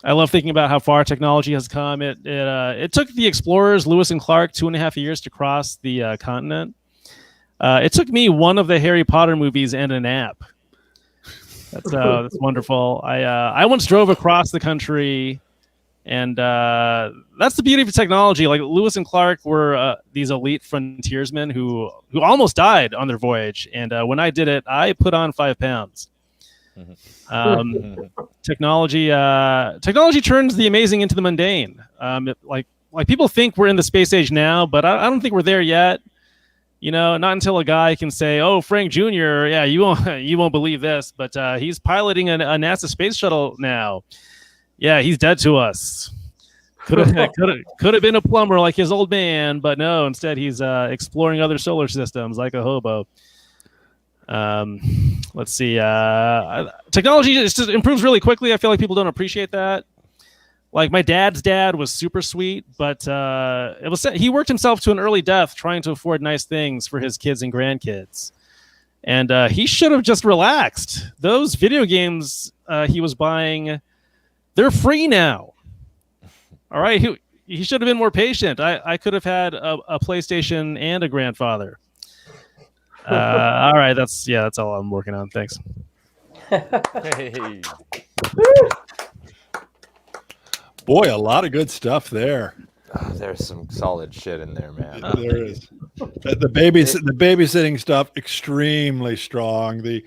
I love thinking about how far technology has come. It took the explorers Lewis and Clark 2.5 years to cross the continent. It took me one of the Harry Potter movies and a nap. That's wonderful. I once drove across the country, and that's the beauty of technology. Like, Lewis and Clark were these elite frontiersmen who almost died on their voyage, and when I did it, I put on 5 pounds. Technology turns the amazing into the mundane. Like people think we're in the space age now, but I don't think we're there yet. You know, not until a guy can say, "Oh, Frank Jr., yeah, you won't believe this, but he's piloting a NASA space shuttle now. Yeah, he's dead to us. Could have been a plumber like his old man, but no, instead he's exploring other solar systems like a hobo." Let's see. Technology just improves really quickly. I feel like people don't appreciate that. Like, my dad's dad was super sweet, but he worked himself to an early death trying to afford nice things for his kids and grandkids. And he should have just relaxed. Those video games he was buying, they're free now. All right, he should have been more patient. I could have had a PlayStation and a grandfather. All right, that's all I'm working on. Thanks. Hey. Boy, a lot of good stuff there. Oh, there's some solid shit in there, man. There is. The babysitting stuff, extremely strong. The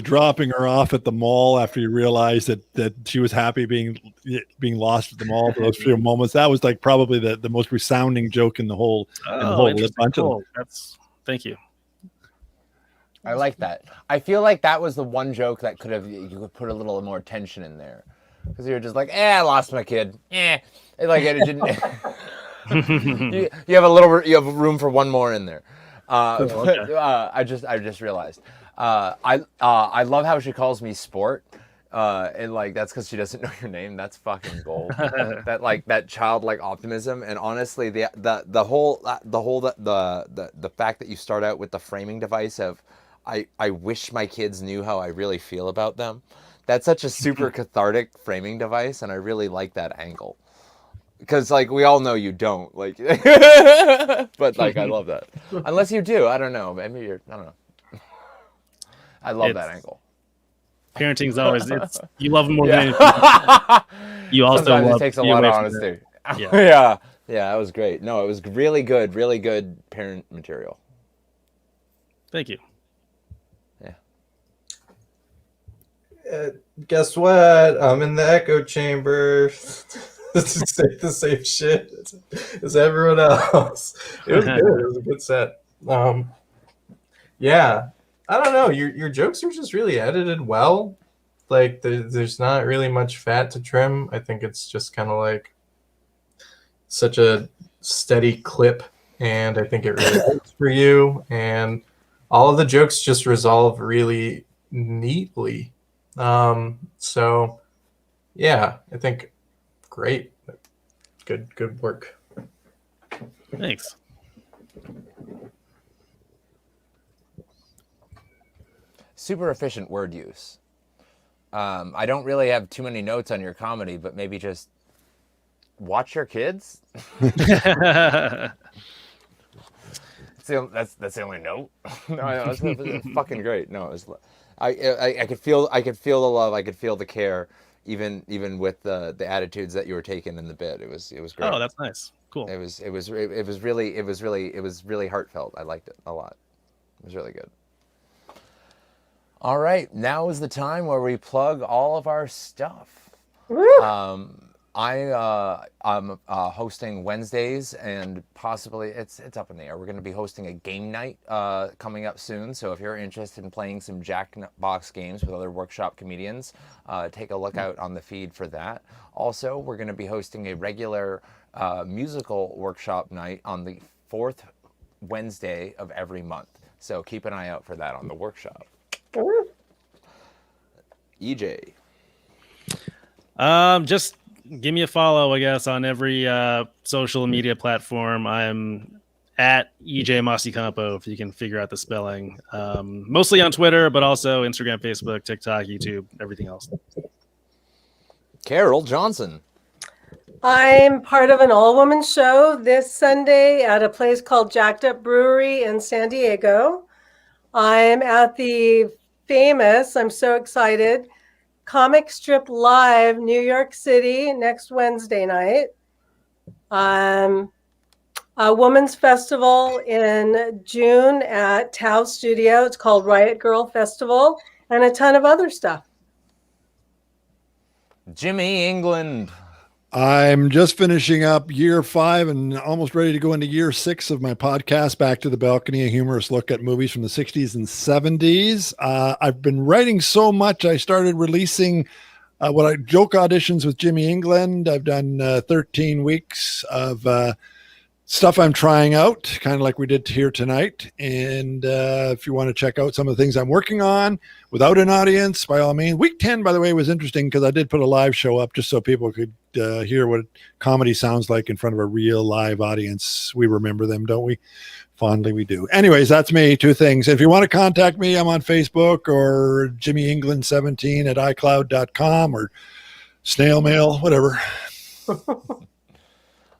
dropping her off at the mall after you realized that she was happy being lost at the mall for those few moments. That was like probably the most resounding joke in the whole bunch cool. Thank you. I like that. I feel like that was the one joke that you could put a little more tension in there, because you're just like, I lost my kid. Like it didn't. you have room for one more in there. Okay. I just realized. I love how she calls me Sport. And like that's because she doesn't know your name. That's fucking gold. that childlike optimism. And honestly, the fact that you start out with the framing device of I wish my kids knew how I really feel about them. That's such a super cathartic framing device, and I really like that angle. Because like we all know you don't like, but like I love that. Unless you do, I don't know. Maybe I don't know. I love that angle. Parenting's always you love them more than anything. You also Sometimes love it takes a lot of honesty. Yeah, that was great. No, it was really good parent material. Thank you. Guess what? I'm in the echo chamber to say the same shit as everyone else. It was good. It was a good set. Yeah, I don't know. Your jokes are just really edited well. Like there's not really much fat to trim. I think it's just kind of like such a steady clip, and I think it really works for you. And all of the jokes just resolve really neatly. So yeah, I think great. Good work. Thanks. Super efficient word use. I don't really have too many notes on your comedy, but maybe just watch your kids. That's the only note. No, it's fucking great. No, it was. I could feel the love. I could feel the care, even with the attitudes that you were taking in the bit. It was great. Oh, that's nice. Cool. It was really heartfelt. I liked it a lot. It was really good. All right, now is the time where we plug all of our stuff. I'm hosting Wednesdays, and possibly it's up in the air. We're going to be hosting a game night coming up soon. So if you're interested in playing some Jackbox games with other workshop comedians, take a look out on the feed for that. Also, we're going to be hosting a regular musical workshop night on the 4th Wednesday of every month. So keep an eye out for that on the workshop. EJ. Just give me a follow, I guess, on every social media platform. I'm at EJ Masicampo, if you can figure out the spelling. Mostly on Twitter, but also Instagram, Facebook, TikTok, YouTube, everything else. Carol Johnson. I'm part of an all-woman show this Sunday at a place called Jacked Up Brewery in San Diego. I'm at the famous, I'm so excited, Comic Strip Live, New York City, next Wednesday night. A women's festival in June at Tao Studio. It's called Riot Girl Festival, and a ton of other stuff. Jimmy England. I'm just finishing up year 5 and almost ready to go into year 6 of my podcast, Back to the Balcony, a humorous look at movies from the 60s and 70s. I've been writing so much, I started releasing joke auditions with Jimmy England. I've done 13 weeks of stuff I'm trying out, kind of like we did here tonight. And if you want to check out some of the things I'm working on without an audience, by all means. Week 10, by the way, was interesting because I did put a live show up just so people could hear what comedy sounds like in front of a real live audience. We remember them, don't we? Fondly, we do. Anyways, that's me. 2 things. If you want to contact me, I'm on Facebook or JimmyEngland17 at iCloud.com or snail mail, whatever.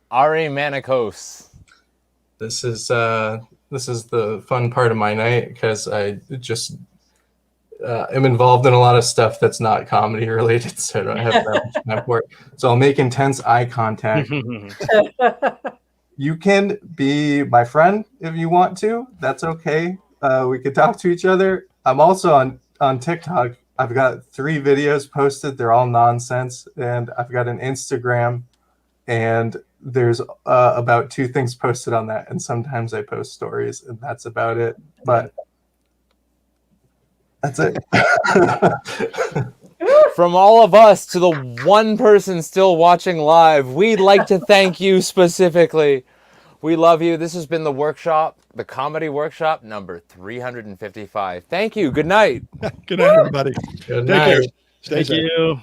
Ari Manikos. This is the fun part of my night because I just am involved in a lot of stuff that's not comedy related, so I don't have that much time for it. So I'll make intense eye contact. You can be my friend if you want to. That's okay. We could talk to each other. I'm also on TikTok. I've got 3 videos posted. They're all nonsense. And I've got an Instagram. And there's about 2 things posted on that. And sometimes I post stories. And that's about it. But that's it. From all of us to the one person still watching live, we'd like to thank you specifically. We love you. This has been the workshop, the comedy workshop number 355. Thank you. Good night. Good night, everybody. Good Take care. night. Stay Thank safe. you.